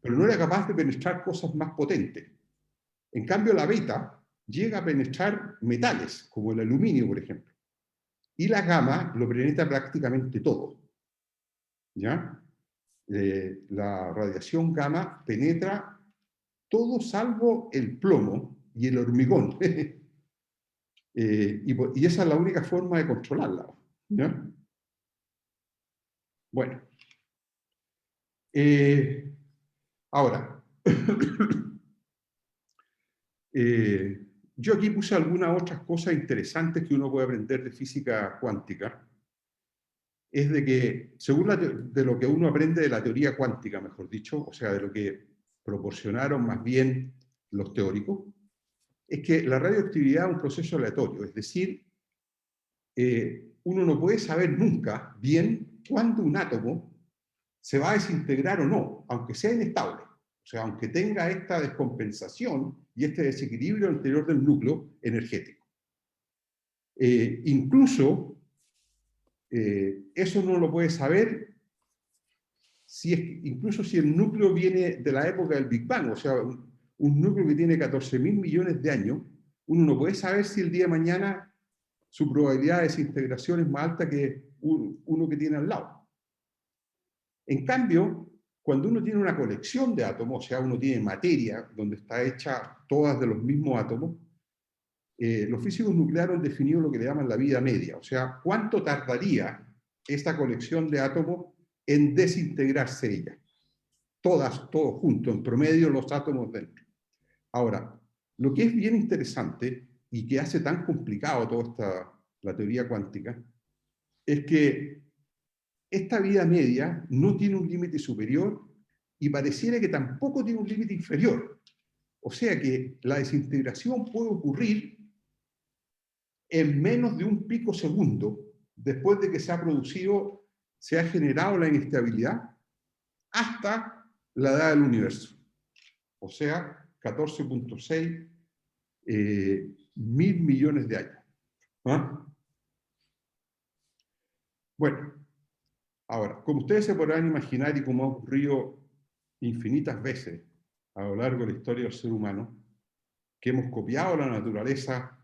pero no era capaz de penetrar cosas más potentes. En cambio, la beta llega a penetrar metales, como el aluminio, por ejemplo. Y la gamma lo penetra prácticamente todo. ¿Ya? La radiación gamma penetra todo salvo el plomo y el hormigón. Y esa es la única forma de controlarla. ¿Ya? Bueno. Ahora, yo aquí puse algunas otras cosas interesantes que uno puede aprender de física cuántica. Es de que, según de lo que uno aprende de la teoría cuántica, mejor dicho, o sea, de lo que proporcionaron más bien los teóricos, es que la radioactividad es un proceso aleatorio, es decir, uno no puede saber nunca bien cuándo un átomo se va a desintegrar o no, aunque sea inestable. O sea, aunque tenga esta descompensación y este desequilibrio al interior del núcleo energético. Incluso, eso no lo puede saber incluso si el núcleo viene de la época del Big Bang, o sea, un núcleo que tiene 14.000 millones de años, uno no puede saber si el día de mañana su probabilidad de desintegración es más alta que uno que tiene al lado. En cambio, cuando uno tiene una colección de átomos, o sea, uno tiene materia donde está hecha todas de los mismos átomos, los físicos nucleares han definido lo que le llaman la vida media, o sea, cuánto tardaría esa colección de átomos en desintegrarse ella. Todos juntos, en promedio los átomos dentro. Ahora, lo que es bien interesante y que hace tan complicado toda la teoría cuántica es que esta vida media no tiene un límite superior y pareciera que tampoco tiene un límite inferior. O sea que la desintegración puede ocurrir en menos de un pico segundo después de que se ha generado la inestabilidad hasta la edad del universo. O sea, 14.6 mil millones de años. ¿Ah? Bueno, ahora, como ustedes se podrán imaginar y como ha ocurrido infinitas veces a lo largo de la historia del ser humano, que hemos copiado la naturaleza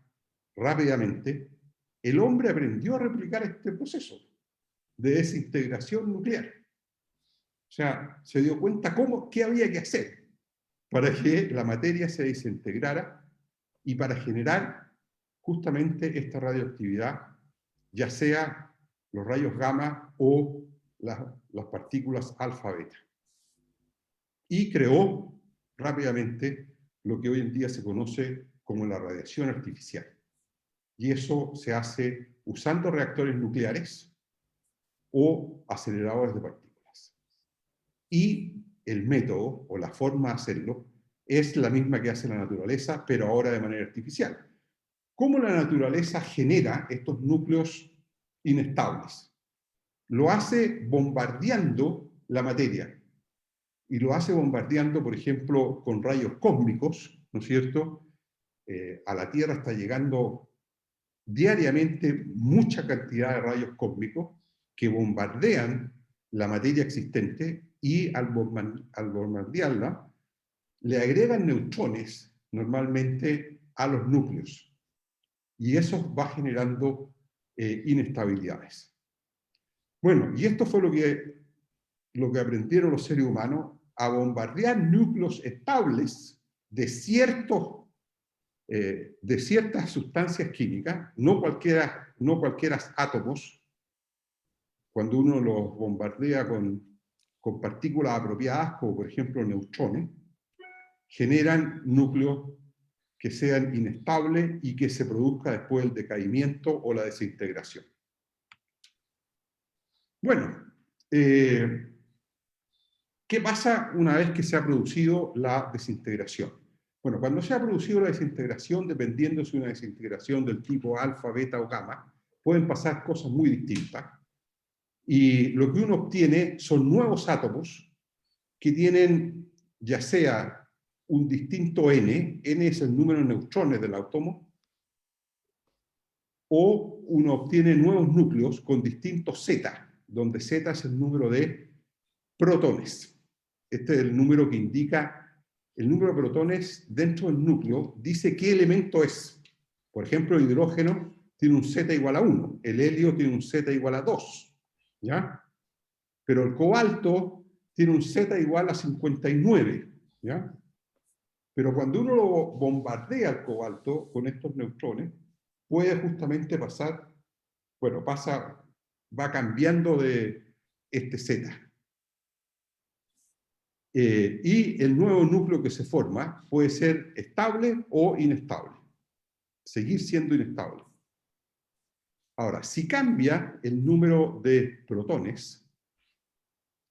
rápidamente, el hombre aprendió a replicar este proceso de desintegración nuclear. O sea, se dio cuenta qué había que hacer para que la materia se desintegrara y para generar justamente esta radioactividad, ya sea los rayos gamma o las partículas alfa-beta. Y creó rápidamente lo que hoy en día se conoce como la radiación artificial. Y eso se hace usando reactores nucleares o aceleradores de partículas. Y el método o la forma de hacerlo es la misma que hace la naturaleza, pero ahora de manera artificial. ¿Cómo la naturaleza genera estos núcleos inestables? Lo hace bombardeando la materia. Y lo hace bombardeando, por ejemplo, con rayos cósmicos, ¿no es cierto? A la Tierra está llegando diariamente mucha cantidad de rayos cósmicos que bombardean la materia existente y al bombardearla le agregan neutrones normalmente a los núcleos y eso va generando inestabilidades. Bueno, y esto fue lo que aprendieron los seres humanos, a bombardear núcleos estables de ciertas sustancias químicas, no cualquiera átomos, cuando uno los bombardea con partículas apropiadas, como por ejemplo neutrones, generan núcleos que sean inestables y que se produzca después el decaimiento o la desintegración. Bueno, ¿qué pasa una vez que se ha producido la desintegración? Bueno, cuando se ha producido la desintegración, dependiendo si es una desintegración del tipo alfa, beta o gamma, pueden pasar cosas muy distintas. Y lo que uno obtiene son nuevos átomos que tienen ya sea un distinto n es el número de neutrones del átomo, o uno obtiene nuevos núcleos con distintos z, donde z es el número de protones. Este es el número que indica el número de protones dentro del núcleo, dice qué elemento es. Por ejemplo, el hidrógeno tiene un z igual a 1, el helio tiene un z igual a 2, ¿ya? Pero el cobalto tiene un z igual a 59, ¿ya? Pero cuando uno lo bombardea al cobalto con estos neutrones, puede justamente pasar, bueno, va cambiando de este z. Y el nuevo núcleo que se forma puede ser estable o inestable. Seguir siendo inestable. Ahora, si cambia el número de protones,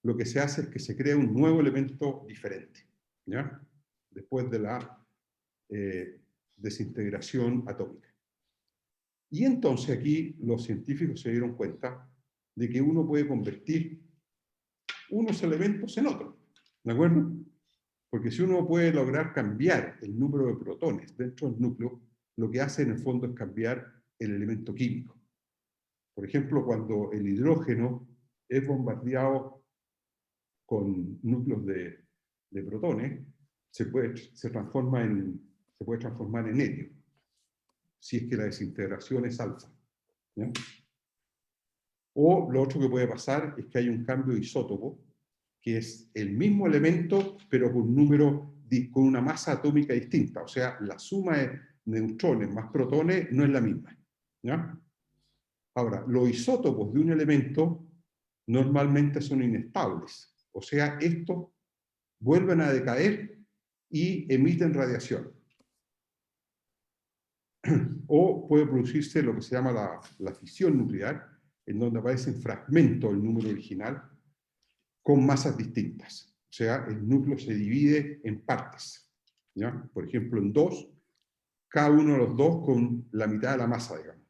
lo que se hace es que se crea un nuevo elemento diferente, ¿ya? Después de la desintegración atómica. Y entonces aquí los científicos se dieron cuenta de que uno puede convertir unos elementos en otros, ¿de acuerdo? Porque si uno puede lograr cambiar el número de protones dentro del núcleo, lo que hace en el fondo es cambiar el elemento químico. Por ejemplo, cuando el hidrógeno es bombardeado con núcleos de protones, se puede transformar en helio, si es que la desintegración es alfa, ¿ya? O lo otro que puede pasar es que hay un cambio de isótopo, que es el mismo elemento, pero con una masa atómica distinta. O sea, la suma de neutrones más protones no es la misma, ¿ya? Ahora, los isótopos de un elemento normalmente son inestables. O sea, estos vuelven a decaer y emiten radiación. O puede producirse lo que se llama la fisión nuclear, en donde aparecen fragmentos del número original con masas distintas. O sea, el núcleo se divide en partes, ¿ya? Por ejemplo, en dos, cada uno de los dos con la mitad de la masa, digamos.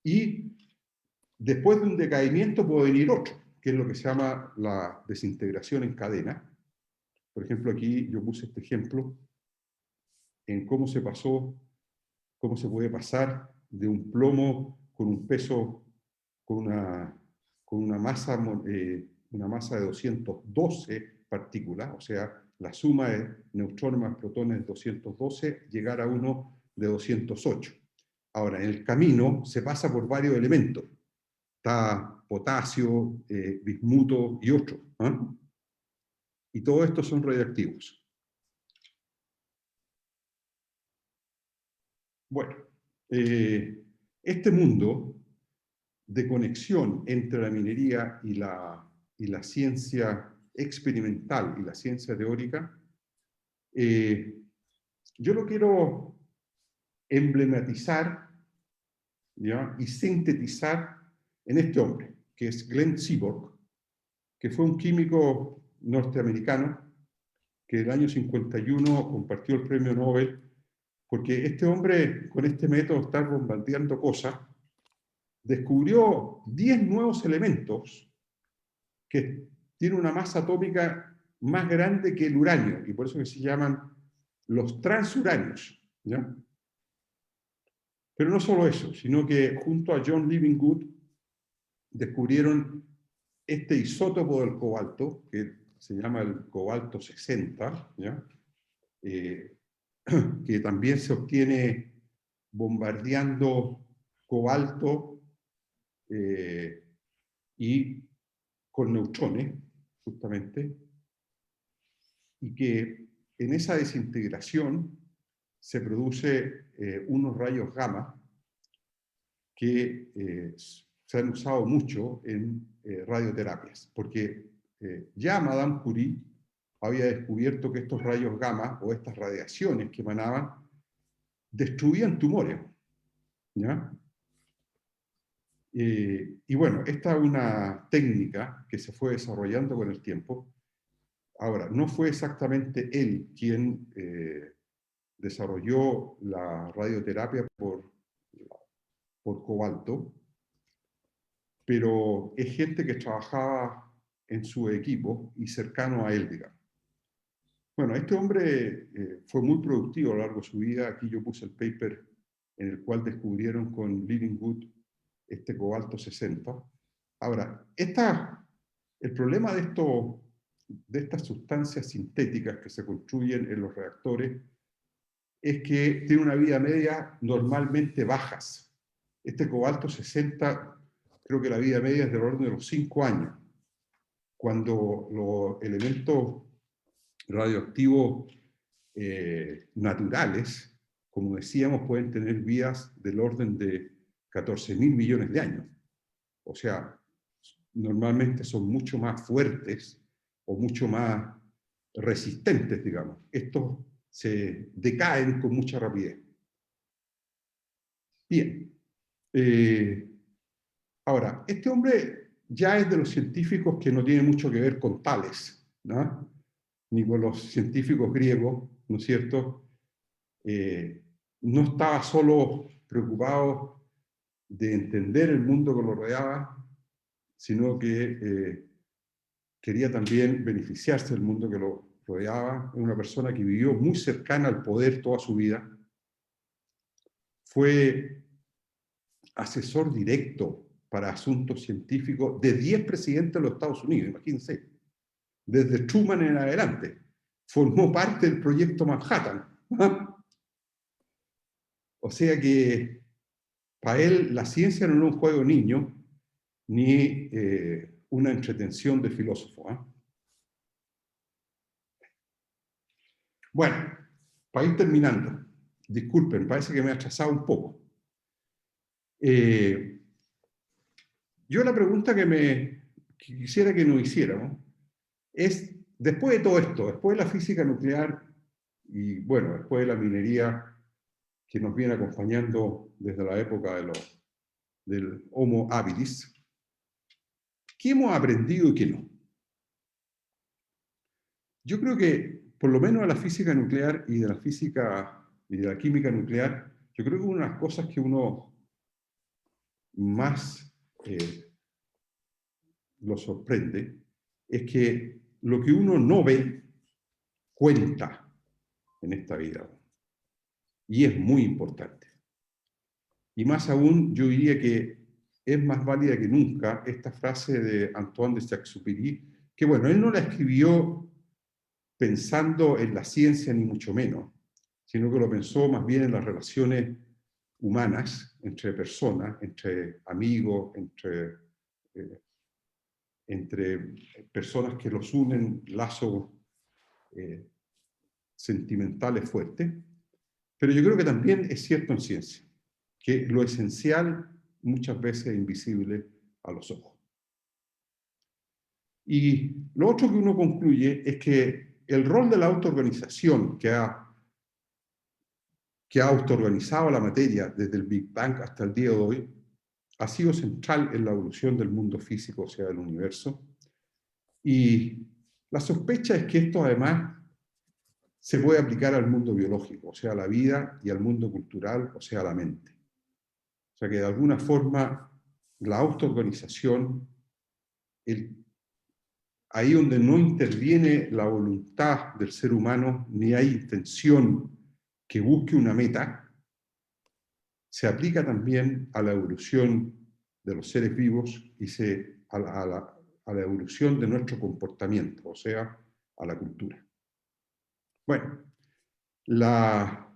Y después de un decaimiento puede venir otro, que es lo que se llama la desintegración en cadena. Por ejemplo, aquí yo puse este ejemplo en cómo se puede pasar de un plomo con un peso, con una masa de 212 partículas, o sea, la suma de neutrones más protones de 212, llegar a uno de 208. Ahora, en el camino se pasa por varios elementos. Está potasio, bismuto y otros. ¿Eh? Y todos estos son radioactivos. Bueno, este mundo de conexión entre la minería y la ciencia experimental y la ciencia teórica, yo lo quiero emblematizar, ¿ya? Y sintetizar en este hombre, que es Glenn Seaborg, que fue un químico norteamericano que en el año 51 compartió el premio Nobel, porque este hombre, con este método, está bombardeando cosas, descubrió 10 nuevos elementos que tienen una masa atómica más grande que el uranio, y por eso que se llaman los transuranios, ¿ya? Pero no solo eso, sino que junto a John Livingood descubrieron este isótopo del cobalto, que se llama el cobalto 60, ¿ya? Que también se obtiene bombardeando cobalto y con neutrones, justamente, y que en esa desintegración se produce unos rayos gamma que se han usado mucho en radioterapias, porque ya Madame Curie había descubierto que estos rayos gamma o estas radiaciones que emanaban destruían tumores, ¿ya? Y bueno, esta es una técnica que se fue desarrollando con el tiempo. Ahora, no fue exactamente él quien desarrolló la radioterapia por cobalto, pero es gente que trabajaba en su equipo y cercano a él, digamos. Bueno, este hombre fue muy productivo a lo largo de su vida. Aquí yo puse el paper en el cual descubrieron con Livingood este cobalto 60. Ahora, el problema de estas sustancias sintéticas que se construyen en los reactores es que tienen una vida media normalmente bajas. Este cobalto 60, creo que la vida media es del orden de los 5 años, cuando los elementos radioactivos naturales, como decíamos, pueden tener vidas del orden de 14.000 millones de años. O sea, normalmente son mucho más fuertes o mucho más resistentes, digamos. Estos se decaen con mucha rapidez. Bien. Ahora, este hombre ya es de los científicos que no tiene mucho que ver con Tales, ¿no? Ni con los científicos griegos, ¿no es cierto? No estaba solo preocupado de entender el mundo que lo rodeaba, sino que quería también beneficiarse del mundo que lo rodeaba. Es una persona que vivió muy cercana al poder toda su vida. Fue asesor directo para asuntos científicos de 10 presidentes de los Estados Unidos, imagínense. Desde Truman en adelante. Formó parte del proyecto Manhattan. O sea que para él la ciencia no era un juego niño ni una entretención de filósofo. Bueno, para ir terminando, disculpen, parece que me he atrasado un poco. yo la pregunta que quisiera que nos hiciéramos es, después de todo esto, después de la física nuclear y, bueno, después de la minería que nos viene acompañando desde la época del Homo habilis, ¿qué hemos aprendido y qué no? Yo creo que, por lo menos de la física nuclear y de la física y de la química nuclear, yo creo que una de las cosas que uno más lo sorprende es que lo que uno no ve cuenta en esta vida. Y es muy importante. Y más aún, yo diría que es más válida que nunca esta frase de Antoine de Saint-Exupéry, que bueno, él no la escribió pensando en la ciencia ni mucho menos, sino que lo pensó más bien en las relaciones humanas, entre personas, entre amigos, entre personas que los unen lazos sentimentales fuertes. Pero yo creo que también es cierto en ciencia, que lo esencial muchas veces es invisible a los ojos. Y lo otro que uno concluye es que el rol de la autoorganización que ha autoorganizado la materia desde el Big Bang hasta el día de hoy ha sido central en la evolución del mundo físico, o sea, del universo. Y la sospecha es que esto además se puede aplicar al mundo biológico, o sea, a la vida, y al mundo cultural, o sea, a la mente. O sea, que de alguna forma la autoorganización, ahí donde no interviene la voluntad del ser humano, ni hay intención que busque una meta, se aplica también a la evolución de los seres vivos y a la evolución de nuestro comportamiento, o sea, a la cultura. Bueno, la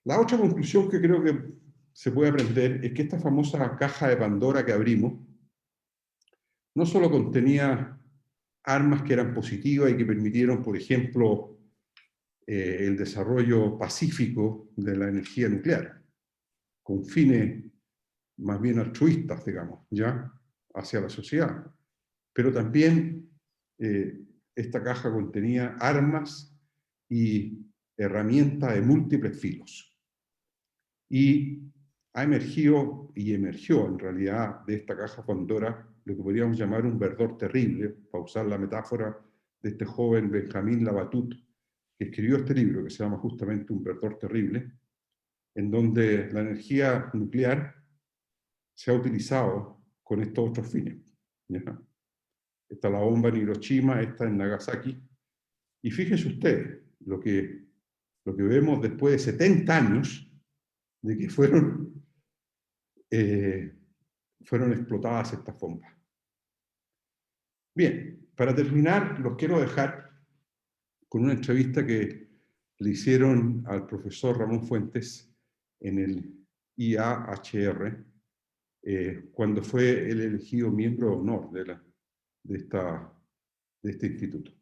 otra conclusión que creo que se puede aprender es que esta famosa caja de Pandora que abrimos no solo contenía armas que eran positivas y que permitieron, por ejemplo, el desarrollo pacífico de la energía nuclear, con fines más bien altruistas, digamos, ya, hacia la sociedad. Pero también esta caja contenía armas y herramientas de múltiples filos. Y ha emergido, y emergió en realidad de esta caja Pandora, lo que podríamos llamar un verdor terrible, para usar la metáfora de este joven Benjamín Labatut, que escribió este libro, que se llama justamente Un verdor terrible, en donde la energía nuclear se ha utilizado con estos otros fines. ¿Ya? Está la bomba en Hiroshima, esta en Nagasaki, y fíjense ustedes, lo que vemos después de 70 años de que fueron explotadas estas bombas. Bien, para terminar, los quiero dejar con una entrevista que le hicieron al profesor Ramón Fuentes en el IAHR, cuando fue él elegido miembro de honor de este instituto.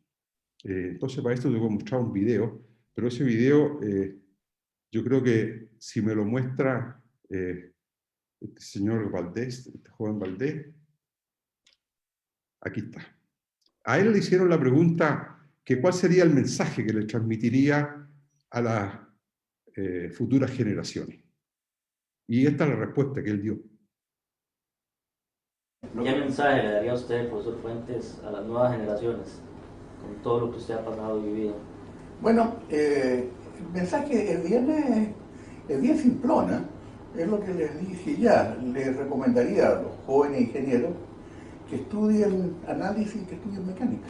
Entonces, para esto tengo que mostrar un video, pero ese video, yo creo que si me lo muestra este señor Valdés, este joven Valdés, aquí está. A él le hicieron la pregunta que cuál sería el mensaje que le transmitiría a las futuras generaciones. Y esta es la respuesta que él dio. ¿Qué mensaje le daría a usted, profesor Fuentes, a las nuevas generaciones, con todo lo que usted ha pasado y vivido? Bueno, el mensaje es bien simplona, es lo que les dije ya. Les recomendaría a los jóvenes ingenieros que estudien análisis y que estudien mecánica.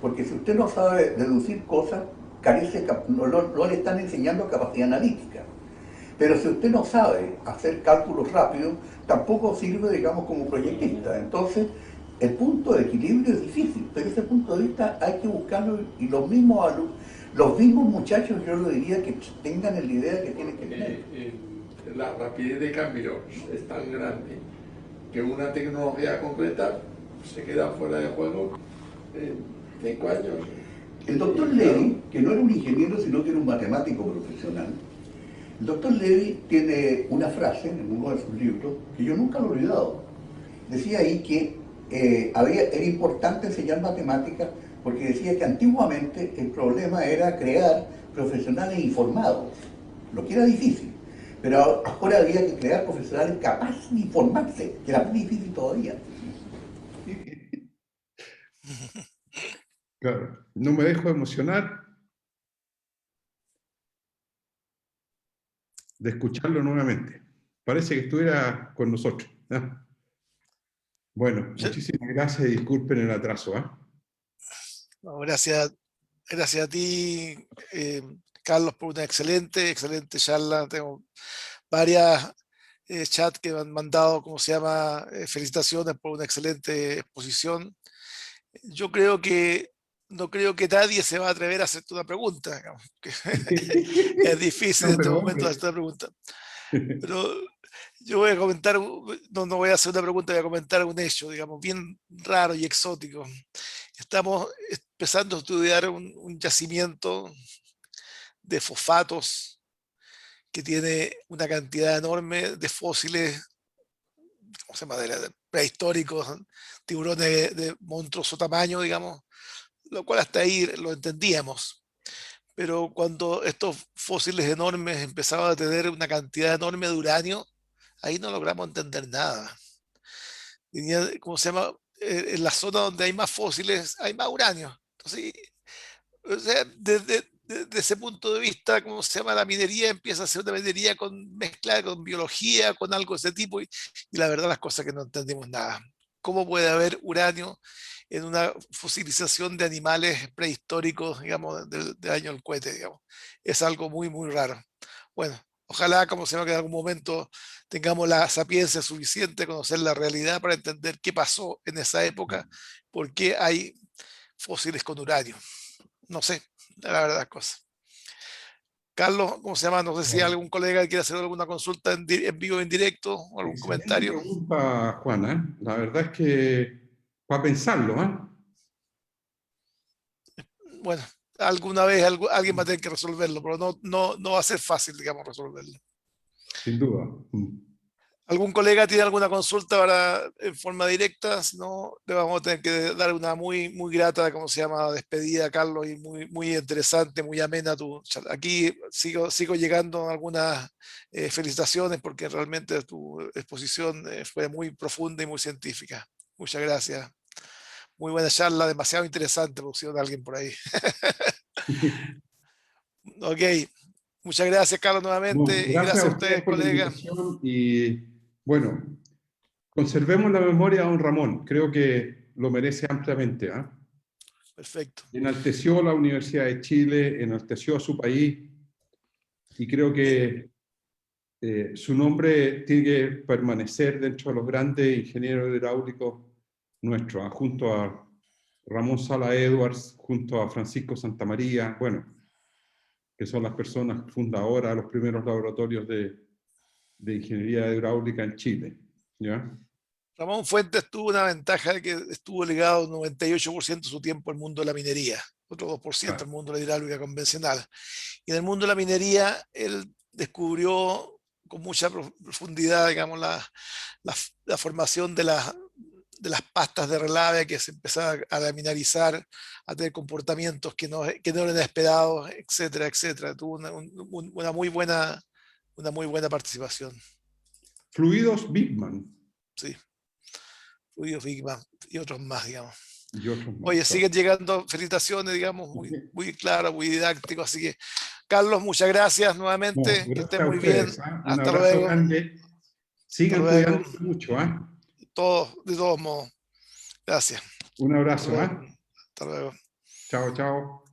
Porque si usted no sabe deducir cosas, no le están enseñando capacidad analítica. Pero si usted no sabe hacer cálculos rápidos, tampoco sirve, digamos, como proyectista. Entonces, el punto de equilibrio es difícil, pero ese punto de vista hay que buscarlo, y los mismos muchachos, yo le diría que tengan la idea que tienen que tener. La rapidez de cambio es tan grande que una tecnología concreta se queda fuera de juego en 5 años. El doctor Levy, que no era un ingeniero, sino que era un matemático profesional, El doctor Levy tiene una frase en uno de sus libros que yo nunca lo he olvidado. Decía ahí que era importante enseñar matemáticas porque decía que antiguamente el problema era crear profesionales informados, lo que era difícil. Pero ahora había que crear profesionales capaces de informarse, que era más difícil todavía. Claro, no me dejo emocionar de escucharlo nuevamente. Parece que estuviera con nosotros, ¿no? Bueno, muchísimas gracias y disculpen el atraso, ¿ah? No, gracias a ti, Carlos, por una excelente charla. Tengo varias chats que me han mandado, ¿cómo se llama? Felicitaciones por una excelente exposición. Yo creo que no creo que nadie se va a atrever a hacerte una pregunta, digamos, que es difícil No, en este pero momento hombre. hacer una pregunta. Pero yo voy a comentar, no voy a hacer una pregunta, voy a comentar un hecho, digamos, bien raro y exótico. Estamos empezando a estudiar un yacimiento de fosfatos que tiene una cantidad enorme de fósiles, ¿cómo se llama? Prehistóricos, tiburones de monstruoso tamaño, digamos, lo cual hasta ahí lo entendíamos. Pero cuando estos fósiles enormes empezaban a tener una cantidad enorme de uranio, ahí no logramos entender nada. ¿Cómo se llama? En la zona donde hay más fósiles hay más uranio. Entonces, o sea, desde ese punto de vista, ¿cómo se llama? La minería empieza a ser una minería mezclada con biología, con algo de ese tipo, y la verdad las cosas que no entendimos nada. ¿Cómo puede haber uranio en una fosilización de animales prehistóricos, digamos, del año del cohete, digamos? Es algo muy, muy raro. Bueno, ojalá, como se llama, que en algún momento tengamos la sapiencia suficiente, conocer la realidad para entender qué pasó en esa época, por qué hay fósiles con uranio. No sé, la verdad, cosas. Carlos, ¿cómo se llama? No sé si algún colega quiere hacer alguna consulta en vivo, en directo, o algún Excelente comentario. pregunta, Juana. La verdad es que para pensarlo, ¿ah? Bueno, alguna vez alguien va a tener que resolverlo, pero no va a ser fácil, digamos, resolverlo. Sin duda. ¿Algún colega tiene alguna consulta para, en forma directa? Si no, le vamos a tener que dar una muy, muy grata, ¿cómo se llama? Despedida, Carlos, y muy, muy interesante, muy amena tu charla. Aquí sigo llegando a algunas felicitaciones porque realmente tu exposición fue muy profunda y muy científica. Muchas gracias. Muy buena charla, demasiado interesante, producción de alguien por ahí. Ok, muchas gracias, Carlos, No, nuevamente, y gracias gracias a a ustedes ustedes, por la colegas. invitación y bueno, conservemos la memoria de don Ramón. Creo que lo merece ampliamente, ¿ah? Perfecto. Enalteció la Universidad de Chile, enalteció a su país y creo que su nombre tiene que permanecer dentro de los grandes ingenieros hidráulicos nuestros, ¿ah? Junto a Ramón Sala Edwards, junto a Francisco Santamaría, bueno, que son las personas fundadoras de los primeros laboratorios de ingeniería hidráulica en Chile, ¿ya? Ramón Fuentes tuvo una ventaja de que estuvo ligado un 98% de su tiempo al mundo de la minería, otro 2% al Claro. mundo de la hidráulica convencional. Y en el mundo de la minería, él descubrió con mucha profundidad, digamos, la formación de las pastas de relave que se empezaban a laminarizar, a tener comportamientos que no eran esperados, etcétera, etcétera. Tuvo una muy buena participación. Fluidos Bigman Sí, Fluido Figma y otros más, digamos. y otros más, Oye, claro. siguen llegando felicitaciones, digamos, muy, muy claro, muy didáctico. Así que, Carlos, muchas gracias No, nuevamente. Que gracias estés a muy bien. ustedes, ¿ah? Un Hasta abrazo luego. grande. Hasta Sigan luego. cuidándose mucho, ¿ah? De todos modos. Gracias. Un Hasta abrazo, luego. ¿ah? Hasta luego. Chao, chao.